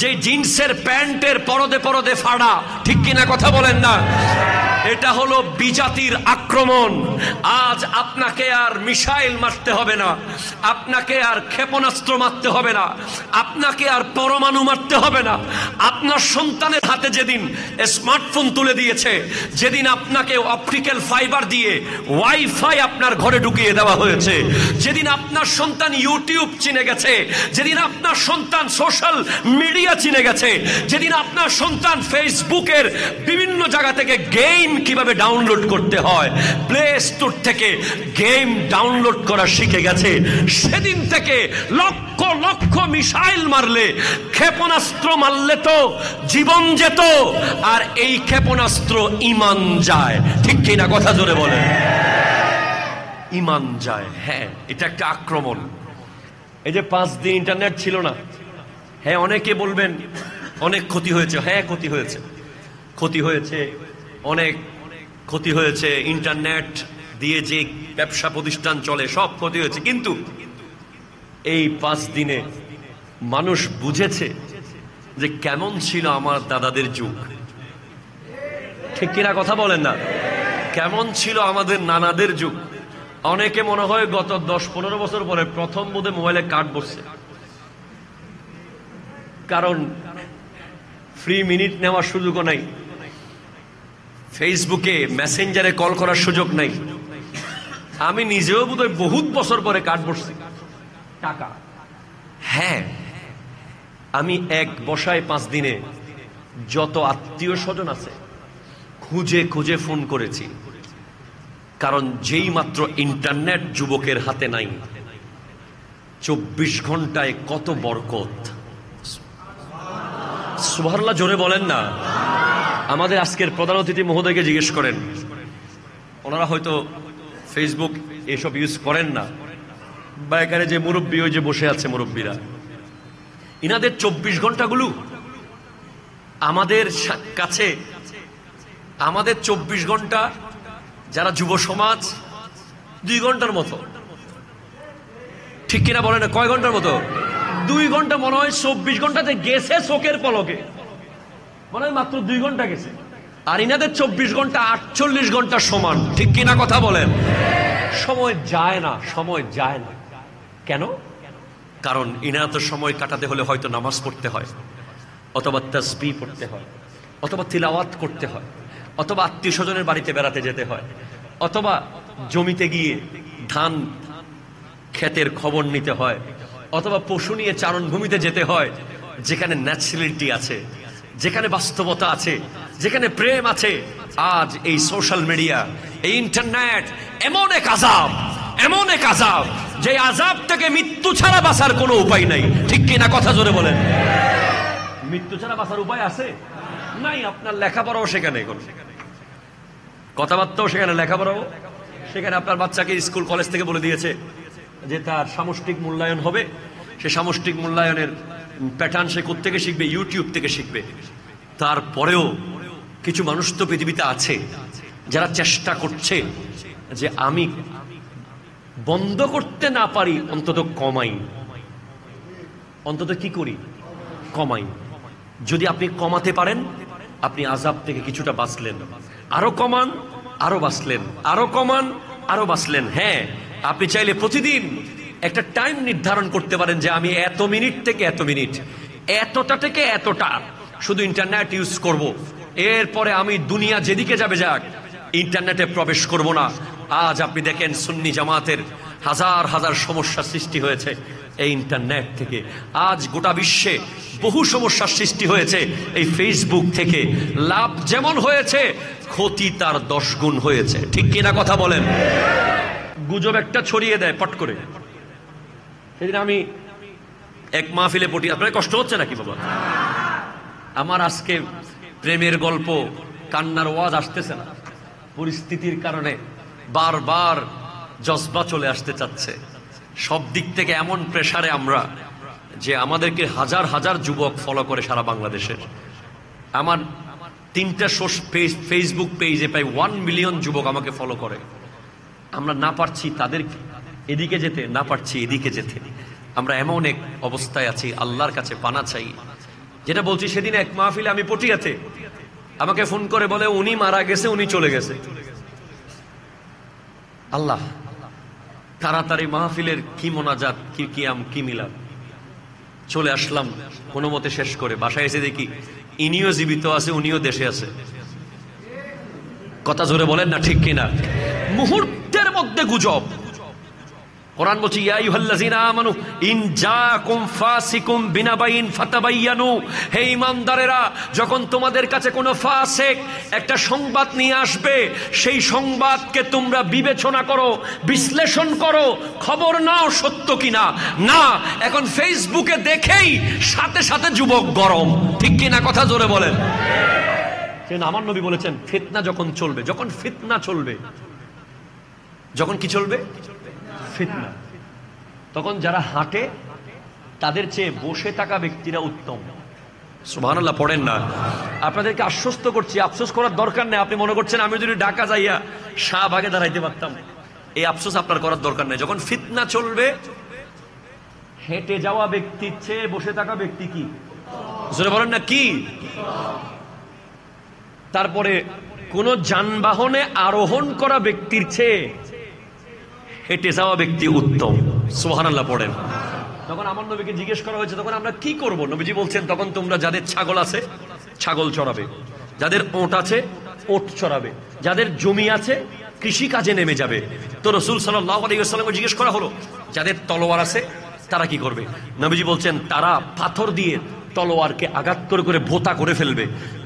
S1: যে জিন্সের প্যান্টের পরদে পরদে ফাড়া, ঠিক কিনা? কথা বলেন না। এটা হলো বিজাতির আক্রমণ। আজ আপনাকে আর মিসাইল মারতে হবে না, আপনাকে আর ক্ষেপণাস্ত্র মারতে হবে না, আপনাকে আর পরমাণু মারতে হবে না। আপনার সন্তানের হাতে যেদিন স্মার্টফোন তুলে দিয়েছে, যেদিন আপনাকে অপটিক্যাল ফাইবার দিয়ে ওয়াইফাই আপনার ঘরে ঢুকিয়ে দেওয়া হয়েছে, যেদিন আপনার সন্তান ইউটিউব চিনে গেছে, যেদিন আপনার সন্তান সোশ্যাল মিডিয়া চিনে গেছে, যেদিন আপনার সন্তান ফেসবুকের বিভিন্ন জায়গা থেকে গেম কিভাবে ডাউনলোড করতে হয়, প্লে স্টোর থেকে গেম ডাউনলোড করা শিখে গেছে, সেদিন থেকে লক্ষ লক্ষ মিসাইল মারলে, ক্ষেপণাস্ত্র মারলে তো জীবন যেত, আর এই ক্ষেপণাস্ত্র ঈমান যায়, ঠিক কিনা? কথা জোরে বলেন। ঈমান যায়। হ্যাঁ, এটা একটা আক্রমণ। এই যে 5 দিন ইন্টারনেট ছিল না, হ্যাঁ, অনেকে বলবেন অনেক ক্ষতি হয়েছে। হ্যাঁ, ক্ষতি হয়েছে, ক্ষতি হয়েছে, অনেক ক্ষতি হয়েছে। ইন্টারনেট দিয়ে যে ব্যবসা প্রতিষ্ঠান চলে সব ক্ষতি হয়েছে, কিন্তু এই 5 দিনে মানুষ বুঝেছে যে কেমন ছিল আমার দাদাদের যুগ। ঠিক কিনা কথা বলেন না? কেমন ছিল আমাদের নানাদের যুগ। অনেকে মনে হয় গত 10-15 বছর পরে প্রথম বোধে মোবাইলে কার্ড বসছে, কারণ ফ্রি মিনিট নেওয়ার সুযোগও নাই, ফেসবুকে মেসেঞ্জারে কল করার সুযোগ নাই। আমি নিজেও বোধহয় বহুত বছর পরে কার্ড বসছি টাকা। হ্যাঁ, আমি এক বসায় 5 দিনে যত আত্মীয় স্বজন আছে খুঁজে খুঁজে ফোন করেছি, কারণ যেই মাত্র ইন্টারনেট যুবকের হাতে নাই, 24 ঘন্টায় কত বরকত। সুবহানাল্লাহ, জোরে বলেন না। আমাদের আজকের প্রধান অতিথি মহোদয়কে জিজ্ঞেস করেন, ওনারা হয়তো ফেসবুক এসব ইউজ করেন না, বা এখানে যে মুরব্বী ওই যে বসে আছে মুরব্বীরা, ইনাদের 24 ঘন্টাগুলো আমাদের কাছে, আমাদের 24 ঘন্টা যারা যুব সমাজ 2 ঘন্টার মতো। ঠিক কিনা বলেন না? কয় ঘন্টার মতো? 2 ঘন্টা। মনে হয় 24 ঘন্টাতে গেছে চোখের পলকে, মনে হয় মাত্র 2 ঘন্টা গেছে। আর ইনাদের 24 ঘন্টা 48 ঘন্টা সমান। ঠিক কিনা কথা বলেন? সময় যায় না, সময় যায় না। কেন? কারণ ইনারা তো সময় কাটাতে হলে হয়তো নামাজ পড়তে হয়, অথবা তাসবিহ পড়তে হয়, অথবা তিলাওয়াত করতে হয়, অথবা আত্মীয় স্বজনের বাড়িতে বেড়াতে যেতে হয়, অথবা জমিতে গিয়ে ধান ক্ষেতের খবর নিতে হয়, অথবা পশু নিয়ে চারণভূমিতে যেতে হয়, যেখানে ন্যাচারালিটি আছে, যেখানে বাস্তবতা আছে, যেখানে প্রেম আছে। আজ এই সোশ্যাল মিডিয়া, এই ইন্টারনেট এমন এক আযাব, এমন এক আযাব, যে আযাব থেকে মৃত্যু ছাড়া বাঁচার কোনো উপায় নাই। ঠিক কিনা কথা জোরে বলেন? মৃত্যু ছাড়া বাঁচার উপায় আছে? নাই। আপনার লেখাপড়াও সেখানে, কথাবার্তাও সেখানে, লেখাপড়াও সেখানে। আপনার বাচ্চাকে স্কুল কলেজ থেকে বলে দিয়েছে যে তার সামষ্টিক মূল্যায়ন হবে, সে সামষ্টিক মূল্যায়নের প্যাটার্ন সে কোত্থেকে শিখবে? ইউটিউব থেকে শিখবে। তারপরেও কিছু মানুষ তো পৃথিবীতে আছে যারা চেষ্টা করছে যে আমি বন্ধ করতে না পারি, অন্তত কমাই। অন্তত কি করি? কমাই। যদি আপনি কমাতে পারেন, আপনি আযাব থেকে কিছুটা বাঁচলেন। আরো কমান, আরো বাঁচলেন। আরো কমান, আরো বাঁচলেন। হ্যাঁ, আপনি চাইলে প্রতিদিন একটা টাইম নির্ধারণ করতে পারেন যে আমি এত মিনিট থেকে এত মিনিট, এতটা থেকে এতটা শুধু ইন্টারনেট ইউজ করব। এরপরে আমি দুনিয়া যেদিকে যাবে যাক, ইন্টারনেটে প্রবেশ করব না। আজ আপনি দেখেন সুন্নি জামাতের হাজার হাজার সমস্যা সৃষ্টি হয়েছে এই ইন্টারনেট থেকে। আজ গোটা বিশ্বে বহু সমস্যার সৃষ্টি হয়েছে এই ফেসবুক থেকে। লাভ যেমন হয়েছে, ক্ষতি তার 10 গুণ হয়েছে। ঠিক কিনা কথা বলেন? গুজব একটা ছড়িয়ে দেয় পট করে। সেদিন আমি এক মাহফিলে পড়ি, আপনার কষ্ট হচ্ছে নাকি বাবা? আমার আজকে প্রেমের গল্প, কান্নার ওয়াজ আসতেছে না, পরিস্থিতির কারণে বারবার জজবা চলে আসতে চাচ্ছে। সব দিক থেকে এমন প্রেসারে আমরা, যে আমাদেরকে হাজার হাজার যুবক ফলো করে সারা বাংলাদেশের। আমার 3টা ফেসবুক পেজে প্রায় 1 মিলিয়ন যুবক আমাকে ফলো করে। আমরা না পারছি তাদের এদিকে যেতে, না পারছি এদিকে যেতে। আমরা এমন এক অবস্থায় আছি, আল্লাহর কাছে পানা চাই। যেটা বলছি, সেদিন এক মাহফিলে আমি পটিয়াতে, আমাকে ফোন করে বলে উনি মারা গেছে, উনি চলে গেছে। আল্লাহ, তাড়াতাড়ি মাহফিলের কি মোনাজাত, কি কিয়াম, কি মিলাদ। চলে আসলাম কোনো মতে শেষ করে। বাসায় এসে দেখি ইনিও জীবিত আছে, উনিও দেশে আছে। কথা জোরে বলেন না, ঠিক কিনা? মুহূর্তের মধ্যে গুজব। কোরআন বলছে, ইয়া আইয়ুহাল্লাযীনা আমানু ইন জাআকুম ফাসিকুম বিনাবাইন ফাতাবায়ানু। হে ঈমানদারেরা, যখন তোমাদের কাছে কোনো ফাসিক একটা সংবাদ নিয়ে আসবে, সেই সংবাদকে তোমরা বিবেচনা করো, বিশ্লেষণ করো, খবর নাও সত্য কিনা। না, এখন ফেসবুকে দেখেই সাথে সাথে যুবক গরম। ঠিক কিনা কথা জোরে বলেন? সেদিন আমার নবী বলেছেন, ফিতনা যখন চলবে, যখন ফিতনা চলবে, যখন কি চলবে? ফিতনা। তখন যারা হাঁটে তাদের চেয়ে বসে থাকা ব্যক্তিরা উত্তম। সুবহানাল্লাহ পড়েন না। আপনাদেরকে আশ্বস্ত করছি, আফসোস করার দরকার নেই। আপনি মনে করছেন আমি যদি ঢাকা যাইয়া শাহবাগে দাঁড়াইতে পারতাম, এই আফসোস আপনার করার দরকার নেই। যখন ফিতনা চলবে, হেঁটে যাওয়া ব্যক্তির চেয়ে বসে থাকা ব্যক্তি কি, জোরে বলেন না কি? তারপরে কোন যানবাহনে আরোহণ করা ব্যক্তির চেয়ে হেঁটে যাওয়া ব্যক্তি উত্তম। সুবহানাল্লাহ পড়েন। তখন আমার নবীকে জিজ্ঞেস করা হয়েছে তখন আমরা কি করব? নবীজি বলছেন তখন তোমরা যাদের ছাগল আছে ছাগল চড়াবে, যাদের ওট আছে ওট চড়াবে, যাদের জমি আছে কৃষি কাজে নেমে যাবে। তো রাসূল সাল্লাল্লাহু আলাইহি ওয়াসাল্লামকে জিজ্ঞেস করা হলো যাদের তলোয়ার আছে তারা কি করবে? নবীজি বলছেন তারা পাথর দিয়ে তলোয়ারকে আঘাত করে করে ভোঁতা করে ফেলবে,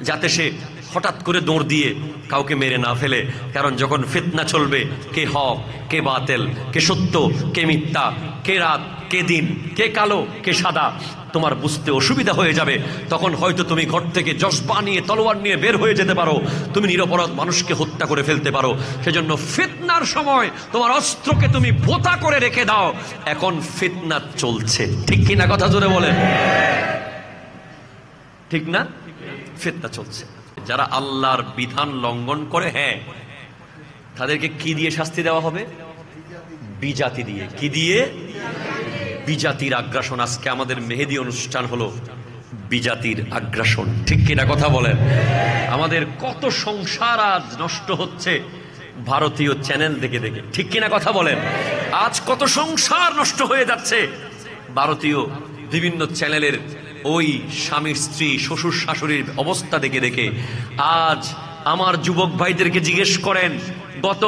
S1: যাতে সে হঠাৎ করে দৌড় দিয়ে কাউকে মেরে না ফেলে। কারণ যখন ফিতনা চলবে, কে হক কে বাতিল, কে সত্য কে মিথ্যা, কে রাত কে দিন, কে কালো কে সাদা, তোমার বুঝতে অসুবিধা হয়ে যাবে। তখন হয়তো তুমি ঘর থেকে জজবা নিয়ে তলোয়ার নিয়ে বের হয়ে যেতে পারো, তুমি নিরপরাধ মানুষকে হত্যা করে ফেলতে পারো। সেজন্য ফিতনার সময় তোমার অস্ত্রকে তুমি ভোঁতা করে রেখে দাও। এখন ফিতনা চলছে, ঠিক কিনা? কথা জোরে বলেন, ঠিক না? ফিতনা চলছে। যারা আল্লাহর বিধান লঙ্ঘন করে, হ্যাঁ, তাদেরকে কি দিয়ে শাস্তি দেওয়া হবে? বিজাতি দিয়ে। কি দিয়ে? বিজাতির আগ্রাসন। আজকে আমাদের মেহেদি অনুষ্ঠান হলো বিজাতির আগ্রাসন, ঠিক কিনা? কথা বলেন। আমাদের কত সংসার আজ নষ্ট হচ্ছে ভারতীয় চ্যানেল দেখে দেখে, ঠিক কিনা? কথা বলেন। আজ কত সংসার নষ্ট হয়ে যাচ্ছে ভারতীয় বিভিন্ন চ্যানেলের ওই স্বামী স্ত্রী শ্বশুর শাশুড়ির অবস্থা দেখে দেখে। আজ আমার যুবক ভাইদেরকে জিজ্ঞেস করেন, গত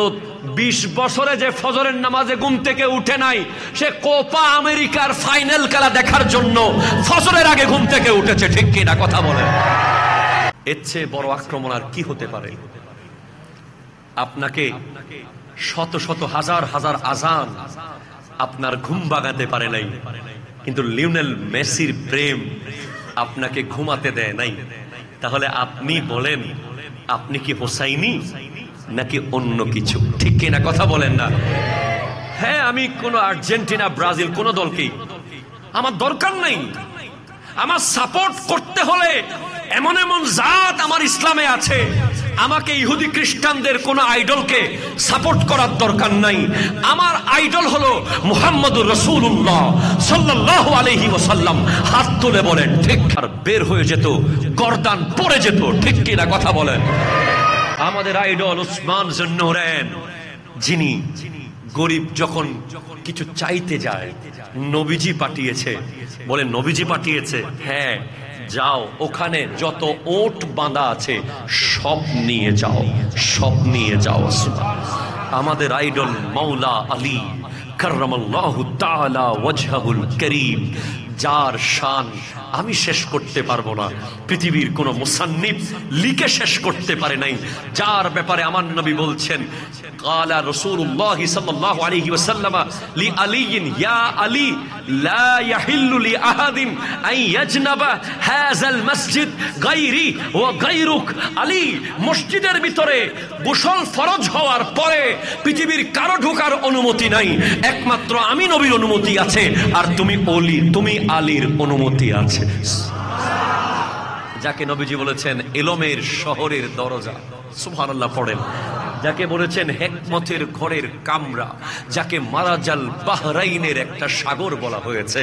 S1: 20 বছরে যে ফজরের নামাজে ঘুম থেকে উঠে নাই, সে কোপা আমেরিকার ফাইনাল খেলা দেখার জন্য ফজরের আগে ঘুম থেকে উঠেছে, ঠিক কিনা? কথা বলেন। এর চেয়ে বড় আক্রমণ আর কি হতে পারে? আপনাকে শত শত হাজার হাজার আজান আপনার ঘুম ভাঙাতে পারে নাই, কিন্তু লিওনেল মেসির প্রেম আপনাকে ঘুমাতে দেয় নাই। তাহলে আপনি বলেন, আপনি কি হোসাইনি নাকি অন্য কিছু, ঠিক কিনা? কথা বলেন না। হ্যাঁ, আমি কোন আর্জেন্টিনা ব্রাজিল কোন দলকেই আমার দরকার নাই। আমার সাপোর্ট করতে হলে এমন এমন জাত আমার ইসলামে আছে, আমাকে ইহুদি খ্রিস্টানদের কোন আইডলকে সাপোর্ট করার দরকার নাই। আমার আইডল হলো মুহাম্মদুর রাসূলুল্লাহ সাল্লাল্লাহু আলাইহি ওয়াসাল্লাম। হাত তুলে বলেন ঠিক। আর বের হয়ে যেত, গর্দান পড়ে যেত, ঠিক কিনা? কথা বলেন। আমাদের আইডল উসমান জুন্নুরাইন, যিনি গরিব যখন কিছু চাইতে যায়, নবীজি পাঠিয়েছে। বলে নবীজি পাঠিয়েছে? হ্যাঁ, যাও, ওখানে যত ওট বাঁধা আছে সব নিয়ে যাও, সব নিয়ে যাও। আমাদের আইডল মাওলা আলী কাররামাল্লাহু তাআলা ওয়াজহুল কারীম, যার শান আমি শেষ করতে পারবো না, পৃথিবীর কোন মুসান্নিফ লিখে শেষ করতে পারে নাই, যার ব্যাপারে আমার নবী বলছেন, কালা রাসূলুল্লাহ সাল্লাল্লাহু আলাইহি ওয়াসাল্লাম লি আলিয়িন ইয়া আলী লা ইয়াহিল্লু লি আহাদিন আন ইয়াজনাবা হাযাল মসজিদ গায়রি ওয়া গায়রুক। আলী, মসজিদের ভিতরে গোসল ফরজ হওয়ার পরে পৃথিবীর কারো ঢোকার অনুমতি নাই, একমাত্র আমি নবীর অনুমতি আছে, আর তুমি ওলি, তুমি আলীর অনুমতি আছে। যাকে নবীজি বলেছেন ইলমের শহরের দরজা, সুবহানাল্লাহ পড়েন। যাকে বলেছেন হিকমতের ঘরের কামরা, যাকে মারাজাল বাহরাইনের একটা সাগর বলা হয়েছে,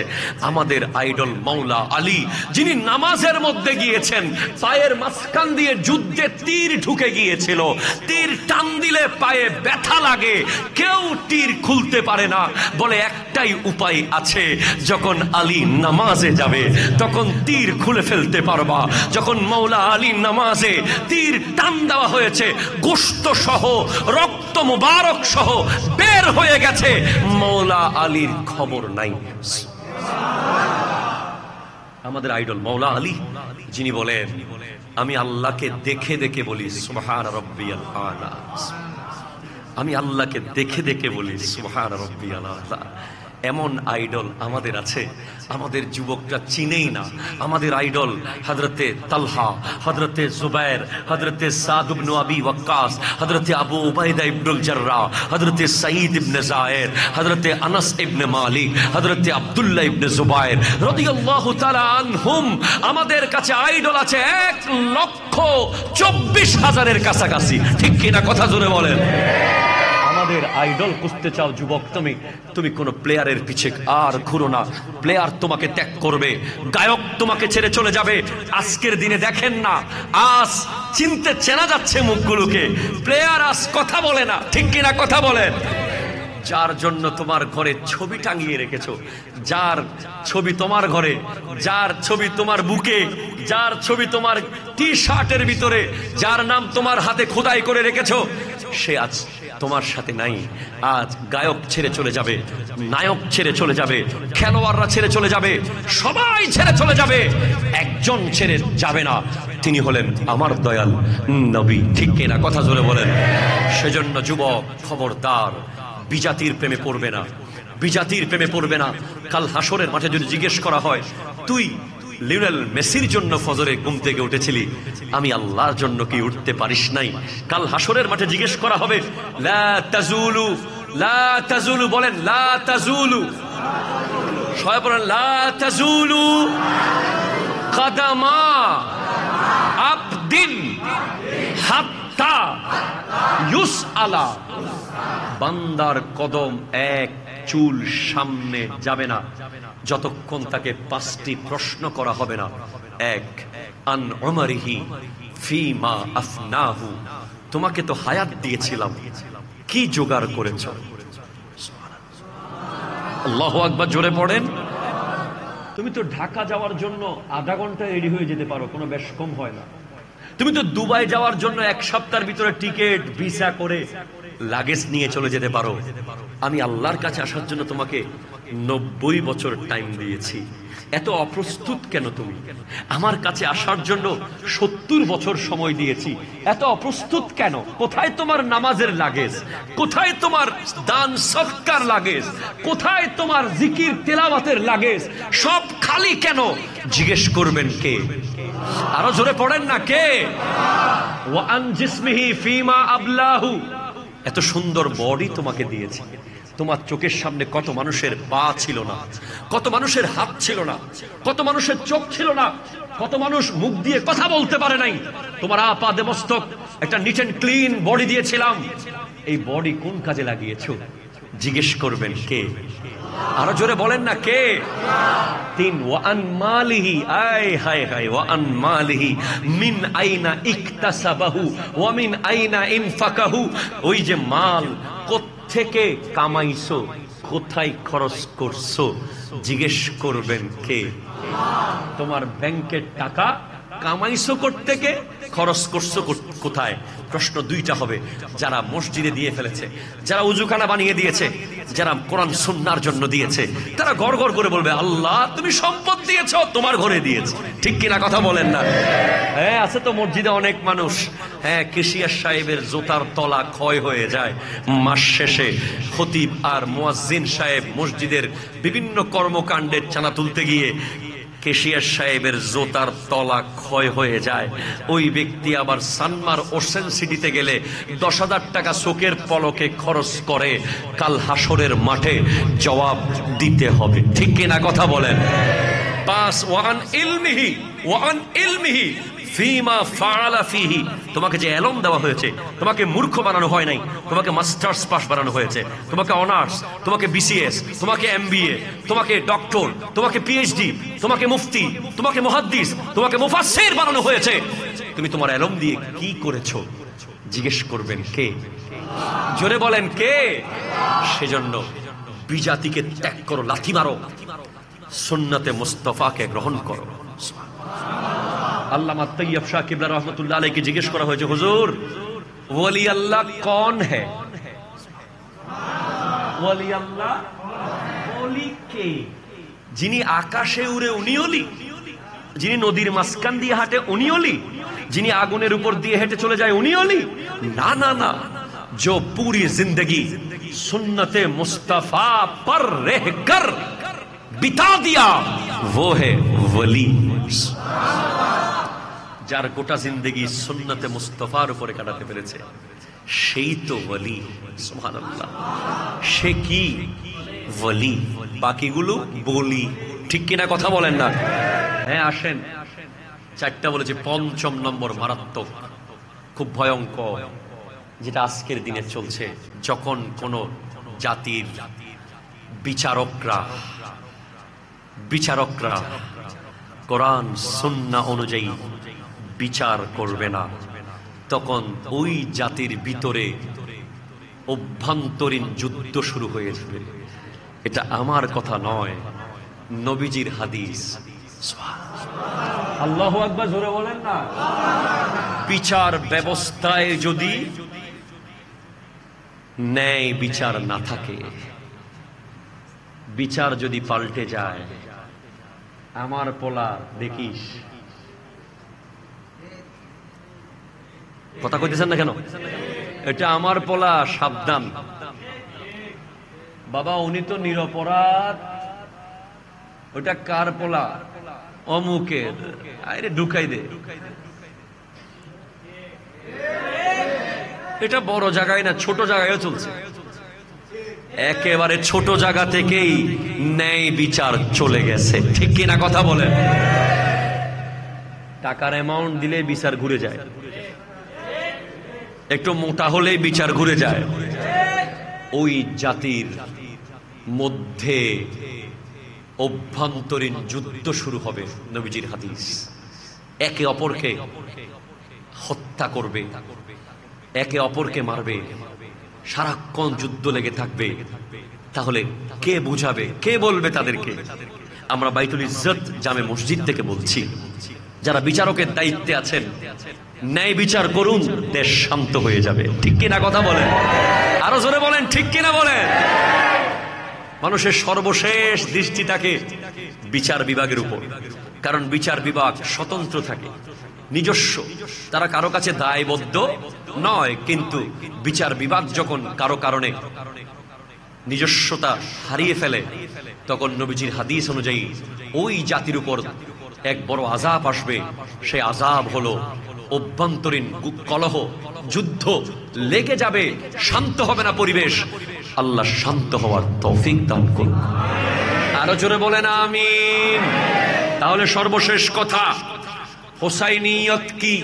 S1: আমাদের আইডল মাওলা আলী, যিনি নামাজের মধ্যে গিয়েছেন, পায়ের মাঝখান দিয়ে যুদ্ধে তীর ঢুকে গিয়েছিল, তীর টান দিলে পায়ে ব্যথা লাগে, কেউ তীর খুলতে পারে না, বলে একটাই উপায় আছে, যখন আলী নামাজে যাবে তখন তীর খুলে ফেলতে পারবা। যখন মাওলা আলী নামাজে তীর টান দেওয়া হয়েছে, গোশত সহ রক্ত মুবারক সহ বের হয়ে গেছে, মাওলা আলীর খবর নাই। আমাদের আইডল মাওলা আলী, যিনি বলেন, আমি আল্লাহকে দেখে দেখে বলি সুবহান রাব্বিয়াল আলা, আমি আল্লাহকে দেখে দেখে বলি সুবহান রাব্বিয়াল আলা। এমন আইডল আমাদের আছে, আমাদের যুবকরা চিনেই না। আমাদের আইডল হযরতে তালহা, হযরতে জুবায়ের, হযরতে সাদ ইবনে আবি ওয়াক্কাস, হযরতে আবু উবাইদা ইবনুল জাররাহ, হযরতে সাঈদ ইবনে যায়েদ, হযরতে আনাস ইবনে মালিক, হযরতে আব্দুল্লাহ ইবনে জুবায়ের রাদিয়াল্লাহু তাআলা আনহুম। আমাদের কাছে আইডল আছে 1,24,000-এর কাছাকাছি। ঠিক কিনা? কথা জোরে বলেন। আমাদের আইডল খুঁজতে চাও যুবক, তুমি কোন প্লেয়ারের পিছে আর ঘুরো না। প্লেয়ার তোমাকে ত্যাগ করবে, গায়ক তোমাকে ছেড়ে চলে যাবে। আজকের দিনে দেখেন না, আজ চিনতে চেনা যাচ্ছে মুখগুলোকে। প্লেয়ার আজ কথা বলে না। ঠিক কিনা? কথা বলেন। যার জন্য তোমার ঘরে ছবি টাঙিয়ে রেখেছো, যার ছবি তোমার ঘরে, যার ছবি তোমার বুকে, যার ছবি তোমার টি শার্টের ভিতরে, যার নাম তোমার হাতে খোদাই করে রেখেছো, সে আজ তোমার সাথে নাই। আজ গায়ক ছেড়ে চলে যাবে, নায়ক ছেড়ে চলে যাবে, খেলোয়াড়রা ছেড়ে চলে যাবে, সবাই ছেড়ে চলে যাবে, একজন ছেড়ে যাবে না, তিনি হলেন আমার দয়াল নবী। ঠিক কিনা? কথা জোরে বলেন। সেজন্য যুবক, খবরদার, বিজাতির প্রেমে পড়বে না, বিজাতির প্রেমে পড়বে না। কাল হাসরের মাঠে যদি জিজ্ঞেস করা হয়, তুই লিওনেল মেসির জন্য ফজরে ঘুম থেকে উঠেছিলি, আমি আল্লাহর জন্য কি উঠতে পারিস নাই? কাল হাসরের মাঠে জিজ্ঞেস করা হবে, লা তাজুলু, লা তাজুলু, বলেন লা তাজুলু, সবাই বলেন লা তাজুলু কাদামা আবদিন হাত্তা ইউসআলা। বান্দার কদম এক চুল সামনে যাবে না যতক্ষণ তাকে 5টি প্রশ্ন করা হবে না। এক, আন উমরিহি ফিমা আফনাহু, তোমাকে তো হায়াত দিয়েছিলাম, কি জোগাড় করেছ? আল্লাহু আকবার, জোরে পড়েন। তুমি তো ঢাকা যাওয়ার জন্য আধা ঘন্টায় রেডি হয়ে যেতে পারো, কোনো বেশ কম হয় না। তুমি তো দুবাই যাওয়ার জন্য 1 সপ্তাহের ভিতরে টিকিট, ভিসা করে লাগেজ নিয়ে চলে যেতে পারো। আমি আল্লাহর কাছে আসার জন্য তোমাকে 90 বছর টাইম দিয়েছি। এত অপ্রস্তুত কেন তুমি? আমার কাছে আসার জন্য 70 বছর সময় দিয়েছি, এত অপ্রস্তুত কেন? কোথায় তোমার নামাজের লাগেজ? কোথায় তোমার দান সদকার লাগেজ? কোথায় তোমার জিকির তেলাওয়াতের লাগেজ? সব খালি কেন? জিজ্ঞেস করবেন কে? আরো জোরে পড়েন না, কে? ওয়া আন জিসমিহি ফিমা আবলাহু, এত সুন্দর বডি তোমাকে দিয়েছে, তোমার চোখের সামনে কত মানুষের পা ছিল না, কত মানুষের হাত ছিল না, কত মানুষের চোখ ছিল না, কত মানুষ মুখ দিয়ে কথা বলতে পারে নাই। তোমার আপাদে মস্তক একটা নিট এন্ড ক্লিন বডি দিয়েছিলাম, এই বডি কোন কাজে লাগিয়েছো? জিজ্ঞেস করবেন কে? আরো জোরে বলেন না, কে? 3, ওয়া আন মালিহি, আয় হায় হায়, ওয়া আন মালিহি মিন আইনা ইকতাসাবাহু ওয়া মিন আইনা ইনফাকাহু। ওই যে মাল কোত্থেকে কামাইছো, কোথায় খরচ করছো, জিজ্ঞেস করবেন কে? তোমার ব্যাংকের টাকা কামাইছো কোত্থেকে, খরচ করছো কোথায়? প্রশ্ন 2টা হবে। যারা মসজিদে দিয়ে ফেলেছে, যারা উজুখানা বানিয়ে দিয়েছে, যারা কোরআন সুন্নাহর জন্য দিয়েছে, তারা গড় গড় করে বলবে, আল্লাহ তুমি সম্পদ দিয়েছো, তোমার ঘরে দিয়েছে। ঠিক কিনা? কথা বলেন না। হ্যাঁ, আছে তো মসজিদে অনেক মানুষ, হ্যাঁ, কেশিয়ার সাহেবের জুতার তলা ক্ষয় হয়ে যায়, মাস শেষে খতিব আর মুয়াজ্জিন সাহেব মসজিদের বিভিন্ন কর্মকাণ্ডের চানা তুলতে গিয়ে কেশিয়ার সাহেবের জোতার তলা ক্ষয় হয়ে যায়। ওই ব্যক্তি আবার সানমার ওশেন সিটিতে গেলে 10,000 টাকা চোখের পলকে খরচ করে, কাল হাসরের মাঠে জবাব দিতে হবে। ঠিক কিনা? কথা বলেন। 5, ওয়ান ইলমিহি, ওয়ান ইলমিহি ফিমা ফাআলা ফিহি, তোমাকে যে এলম দেওয়া হয়েছে, তোমাকে মূর্খ বানানো হয় নাই, তোমাকে মাস্টার্স পাস বানানো হয়েছে, তোমাকে অনার্স, তোমাকে বিসিএস, তোমাকে এমবিএ, তোমাকে ডক্টর, তোমাকে পিএইচডি, তোমাকে মুফতি, তোমাকে মুহাদ্দিস, তোমাকে মুফাসসির বানানো হয়েছে। তুমি তোমার এলম দিয়ে কি করেছো? জিজ্ঞেস করবেন কে? জোরে বলেন কে? সেজন্য বিজাতিকে ত্যাগ করো, লাথি মারো, সুন্নতে মুস্তাফাকে গ্রহণ করো। আল্লামা তৈয়ব শাহ কিবলা রহমতুল্লাহ আলাইহি জিজ্ঞেস করা হয়েছে, হুজুর ওলি আল্লাহ কौन है? ওলি আল্লাহ, ওলি কে? যিনি আকাশে উড়ে উনি ওলি? যিনি নদীর মাঝখান দিয়ে হাঁটে উনি ওলি? যিনি আগুনের উপর দিয়ে হেঁটে চলে যায় উনি ওলি? না না না, जो पूरी जिंदगी सुन्नते मुस्तफा पर रहकर बिता दिया वो है वली। যার গোটা জিন্দেগি সুন্নতে মুস্তাফার উপরে কাটাতে পেরেছে সেই তো ওলি। সুবহানাল্লাহ। সে কি ওলি, বাকিগুলো বলি। ঠিক কিনা কথা বলেন না? হ্যাঁ আসেন, চারটা বলেছে, পঞ্চম নম্বর মারাত্মক, খুব ভয়ঙ্কর, যেটা আজকের দিনে চলছে। যখন কোন জাতির বিচারকরা কোরআন সুন্নাহ অনুযায়ী বিচার করবে না, তখন ওই জাতির ভিতরে অভ্যন্তরীণ যুদ্ধ শুরু হয়ে যাবে। এটা আমার কথা নয়, নবীজির হাদিস। আল্লাহু আকবার, জোরে বলেন না। বিচার ব্যবস্থায় যদি ন্যায় বিচার না থাকে, বিচার যদি পাল্টে যায়, আমার পোলা দেখিস, কথা কইতেছেন না কেন? এটা আমার পোলা, সাবধান বাবা, উনি তো নিরপরাধ। ওটা কার পোলা? অমুকের। আরে ঢুকাই দে। এটা বড় জায়গায় না, ছোট জায়গায়ও চলছে। একেবারে ছোট জায়গা থেকেই ন্যায় বিচার চলে গেছে। ঠিক কিনা কথা বলেন? টাকার অ্যামাউন্ট দিলে বিচার ঘুরে যায়, একটু মোটা হলেই বিচার ঘুরে যায়। ওই জাতির মধ্যে অভ্যন্তরীণ যুদ্ধ শুরু হবে। নবীজির হাদিস। একে অপরকে হত্যা করবে, একে অপরকে মারবে, সারাক্ষণ যুদ্ধ লেগে থাকবে। তাহলে কে বুঝাবে, কে বলবে তাদেরকে? আমরা বাইতুল ইজ্জত জামে মসজিদ থেকে বলছি, যারা বিচারকের দায়িত্বে আছেন, ন্যায় বিচার করুন, দেশ শান্ত হয়ে যাবে। ঠিক কিনা কথা বলেন? আরো জোরে বলেন, ঠিক কিনা বলেন? মানুষের সর্বশেষ দৃষ্টি থাকে বিচার বিভাগের উপর, কারণ বিচার বিভাগ স্বতন্ত্র থাকে, নিজস্ব, তারা কারো কাছে দায়বদ্ধ নয়। কিন্তু বিচার বিভাগ যখন কারো কারণে নিজস্বতা হারিয়ে ফেলে, তখন নবীজির হাদিস অনুযায়ী ওই জাতির উপর এক বড় আযাব আসবে। সেই আযাব হলো অভ্যন্তরীণ কলহ, যুদ্ধ লেগে যাবে, শান্ত হবে না পরিবেশ। আল্লাহ শান্ত হওয়ার তৌফিক দান করুন। আরো জোরে বলেন আমিন। তাহলে সর্বশেষ কথা, হুসাইনিয়ত কি?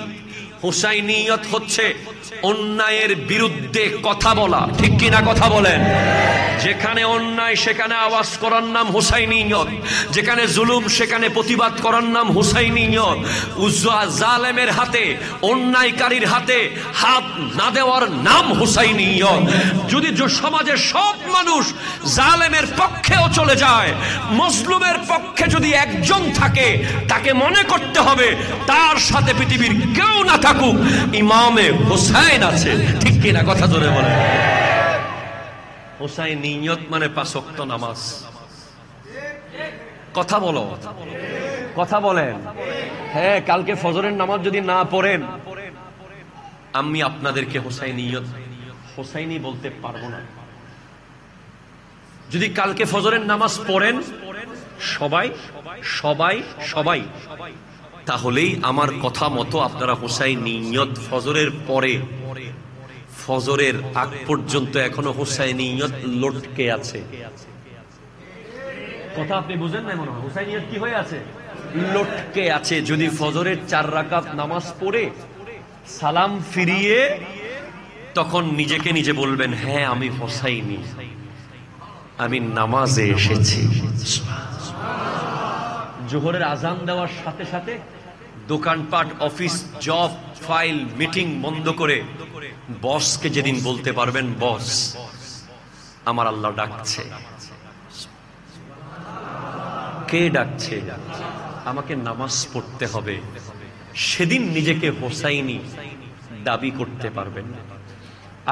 S1: হুসাইনিয়ত হচ্ছে অন্যায়ের বিরুদ্ধে কথা বলা। ঠিক কিনা কথা বলেন? যেখানে অন্যায় সেখানে আওয়াজ করার নাম হুসাইনিয়ত, যেখানে জুলুম সেখানে প্রতিবাদ করার নাম হুসাইনিয়ত। জালেমের হাতে, অন্যায়কারীর হাতে হাত না দেওয়ার নাম হুসাইনিয়ত। যদি সমাজের সব মানুষ জালেমের পক্ষেও চলে যায়, মজলুমের পক্ষে যদি একজন থাকে, তাকে মনে করতে হবে তার সাথে পৃথিবীর কেউ না থাকুক, ইমামে হুসাইন আছে। ঠিক কিনা কথা জোরে বলে? হুসাইনিয়ত মানে 5 ওয়াক্ত নামাজ। কথা বলো, কথা বলেন। হ্যাঁ, কালকে ফজরের নামাজ যদি না পড়েন, আমি আপনাদেরকে হুসাইনি বলতে পারবো না। যদি কালকে ফজরের নামাজ পড়েন সবাই সবাই সবাই, তাহলেই আমার কথা মতো আপনারা হুসাইনিয়ত ফজরের পরে, ফজরের আগ পর্যন্ত এখনো হুসাইনিয়ত লটকে আছে। কথা আপনি বুঝেন না মনে হয়? হুসাইনিয়ত কি হয়ে আছে? লটকে আছে। যদি ফজরের 4 রাকাত নামাজ পড়ে সালাম ফিরিয়ে তখন নিজেকে নিজে বলবেন, হ্যাঁ আমি হুসাইনি, আমি নামাজে এসেছি। জোহরের আজান দেওয়ার সাথে সাথে দোকানপাট, অফিস, জব, ফাইল, মিটিং বন্ধ করে বসকে যেদিন বলতে পারবেন, বস আমার আল্লাহ ডাকছে। কে ডাকছে? আমাকে নামাজ পড়তে হবে। সেদিন নিজেকে হুসাইনি দাবি করতে পারবেন।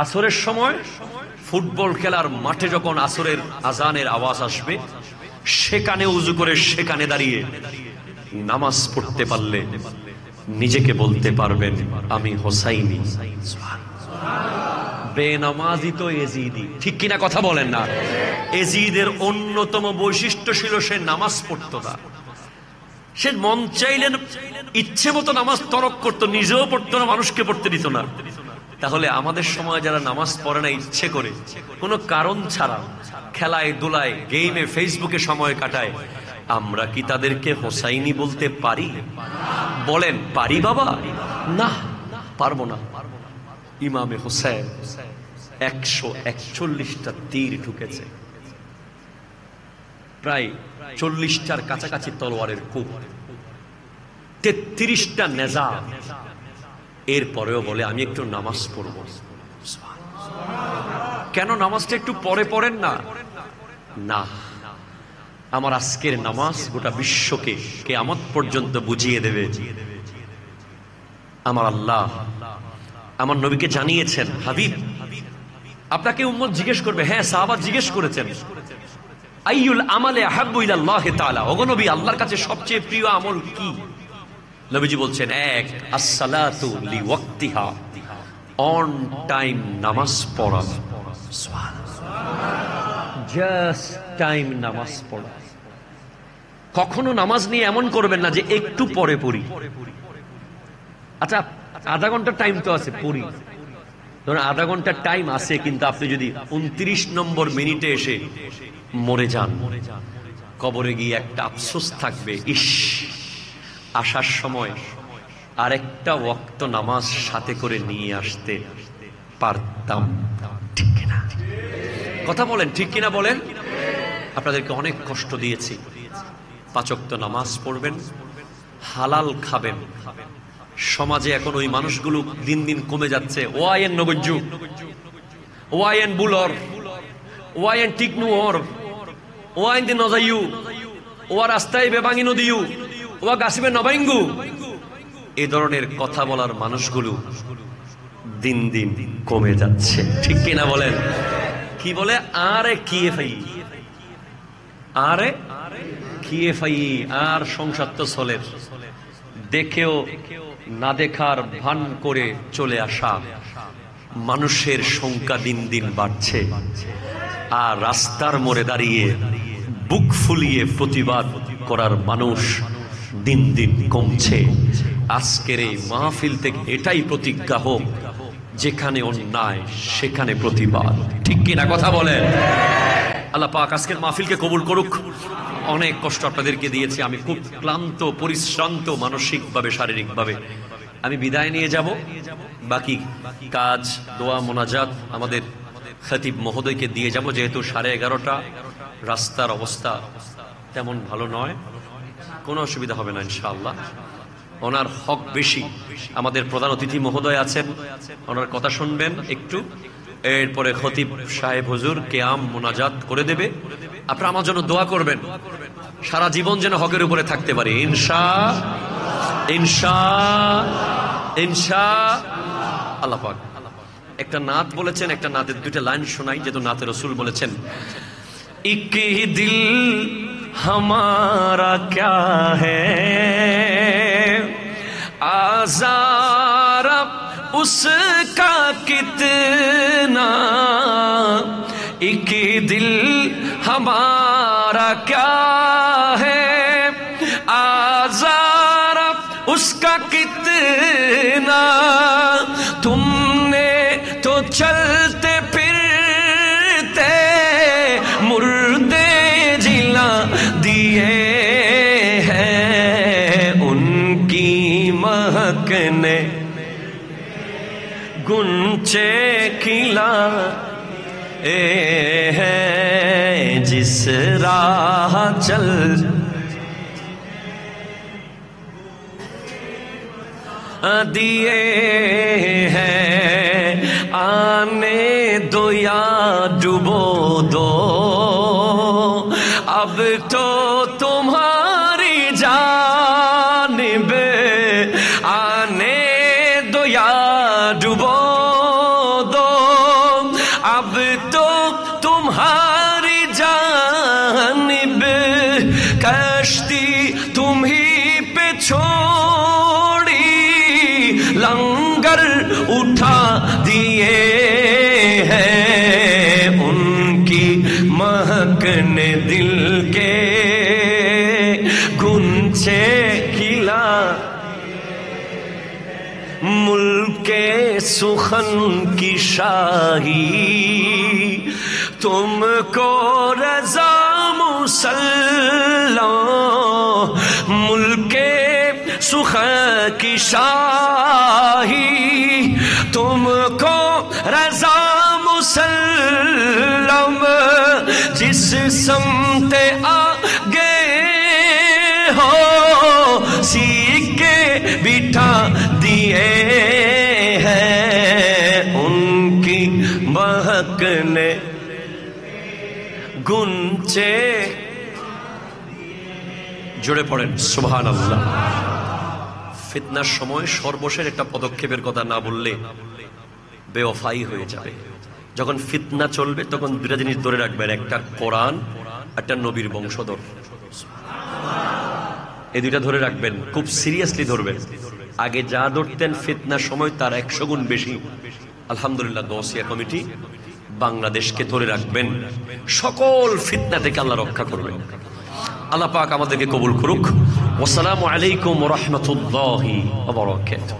S1: আসরের সময় ফুটবল খেলার মাঠে যখন আসরের আজানের আওয়াজ আসবে, সেখানে উজু করে সেখানে দাঁড়িয়ে নামাজ পড়তে পারলে নিজেকে বলতে পারবেন আমি হুসাইনি। বেনামাজি তো এজিদি, ঠিক কিনা কথা বলেন না? এজিদের অন্যতম বৈশিষ্ট্য ছিল সে নামাজ পড়তো না। সে মন চাইলেন ইচ্ছে মতো নামাজ তরক করতো, নিজেও পড়তো না, মানুষকে পড়তে দিত না। তাহলে আমাদের সময় যারা নামাজ পড়ে না ইচ্ছে করে, কোনো কারণ ছাড়া, খেলায় দোলায় গেমে ফেসবুকে সময় কাটায়, আমরা কি তাদেরকে হোসাইনি বলতে পারি? বলেন পারি বাবা? না, পারবো না। ইমামে হোসেন 141টা তীর ঢুকেছে, প্রায় 40টার কাছাকাছি তলোয়ারের কূপ, 33টা নেজা। এরপরেও বলে আমি একটু নামাজ পড়ব। কেন নামাজটা একটু পরে পড়েন না? না, আমার আজকের নামাজ গোটা বিশ্বকে কিয়ামত পর্যন্ত বুঝিয়ে দেবে। আমার আল্লাহ আমার নবীকে জানিয়েছেন, হাবিব আপনাকে উম্মত জিজ্ঞেস করবে। হ্যাঁ, সাহাবা জিজ্ঞেস করেছেন, আইয়ুল আমালে আহাব্বু ইলাল্লাহি তাআলা, ওগো নবী আল্লাহর কাছে সবচেয়ে প্রিয় আমল কি? নবীজি বলছেন, এক, আসসালাতু লিওয়াক্তিহা, অন টাইম নামাজ পড়া। জাস্ট টাইম নামাজ পড়া। কখনো নামাজ নিয়ে এমন করবেন না যে একটু পরে পড়ি, আচ্ছা আধা ঘন্টা টাইম তো আছে পড়ি। ধরুন আধা ঘন্টা টাইম আছে, কিন্তু আপনি যদি 29 নম্বর মিনিটে এসে মরে যান, কবরে গিয়ে একটা আফসোস থাকবে, ইস আসার সময় আরেকটা ওয়াক্ত নামাজ সাথে করে নিয়ে আসতে পারতাম। ঠিক কিনা কথা বলেন? ঠিক কিনা বলেন? আপনাদেরকে অনেক কষ্ট দিয়েছি। 5 ওয়াক্ত নামাজ পড়বেন, হালাল খাবেন। সমাজে এখন ওই মানুষগুলো দিন দিন কমে যাচ্ছে। ওয়াইন নগজ্জু, ওয়াইন বুলর, ওয়াইন টিকনু ওর, ওয়াইন দি নজাইউ, ওয়া রাস্তায় বেবাঙ্গি নদীউ, ওয়া গাছিবে নবাইঙ্গু। এই ধরনের কথা বলার মানুষগুলো দিন দিন কমে যাচ্ছে। ঠিক কিনা বলেন? কি বলে? আরে কিয়ে ফাই, আরে কিয়ে ফাই, আর সংসার তো চলে। দেখেও না দেখার ভান করে চলে আসা মানুষের সংখ্যা দিন দিন বাড়ছে, আর রাস্তার মোড়ে দাঁড়িয়ে বুক ফুলিয়ে প্রতিবাদ করার মানুষ দিন দিন কমছে। আজকের এই মাহফিল থেকে এটাই প্রতিজ্ঞা হোক, যেখানে অন্যায় সেখানে প্রতিবাদ। ঠিক কিনা কথা বলেন? আল্লাহ পাক আজকের মাহফিলকে কবুল করুক। অনেক কষ্ট আপনাদেরকে দিয়েছি, আমি খুব ক্লান্ত, পরিশ্রান্ত মানসিকভাবে, শারীরিকভাবে। আমি বিদায় নিয়ে যাব। বাকি কাজ, দোয়া, মোনাজাত আমাদের খতিব মহোদয়কে দিয়ে যাব, যেহেতু 11:30। রাস্তার অবস্থা তেমন ভালো নয়, কোনো অসুবিধা হবে না ইনশাআল্লাহ। ওনার হক বেশি। আমাদের প্রধান অতিথি মহোদয় আছেন, ওনার কথা শুনবেন একটু, এরপরে খতিব সাহেব হুজুর কিয়াম মোনাজাত করে দেবে। আপনারা আমার জন্য দোয়া করবেন, সারা জীবন যেন হকের উপরে থাকতে পারি ইনশাআল্লাহ পাক। একটা নাত বলেছেন, একটা নাতের 2টা লাইন শোনাই, যেহেতু নাতে রসুল বলেছেন, एक दिल हमारा क्या है, आज़ार उसका कितना, एक दिल हमारा क्या है, आज़ार उसका कितना, तुमने तो चलते फिरते मुर्दे जिला दिए हैं, उनकी महक ने गुंचे खिला हैं, जिस राह चल दिए हैं, आने दो या डुबो दो, अब तो तुम्हारी जानिब, आने दो या डुबो दो, अब तो तुम्हारी जानिब, कश्ती तुम्ही पे छोड़ी, लंगर उठा दिए سخن کی شاہی تم کو رضا مسلم ملک سخن کی شاہی تم کو رضا مسلم جس سمت آگے ہو سیکھے بٹھا دیے ہیں ان کی مہک نے گنچے জোরে পড়েন সুবহানাল্লাহ। ফিতনার সময় সর্বশেষ একটা পদক্ষেপের কথা না বললে বেওয়াফাই হয়ে যাবে। যখন ফিতনা চলবে তখন দুটা জিনিস ধরে রাখবেন, একটা কোরআন, একটা নবীর বংশধর। এই দুইটা ধরে রাখবেন, খুব সিরিয়াসলি ধরবেন। আগে যা ধরতেন ফিতনার সময় তার 100 গুণ বেশি আলহামদুলিল্লাহ দোসিয়া কমিটি বাংলাদেশকে ধরে রাখবেন। সকল ফিতনা থেকে আল্লাহ রক্ষা করবেন। আল্লাহ পাক আমাদেরকে কবুল করুক। ওয়াসসালামু আলাইকুম ওয়া রাহমাতুল্লাহি ওয়া বারাকাতুহু।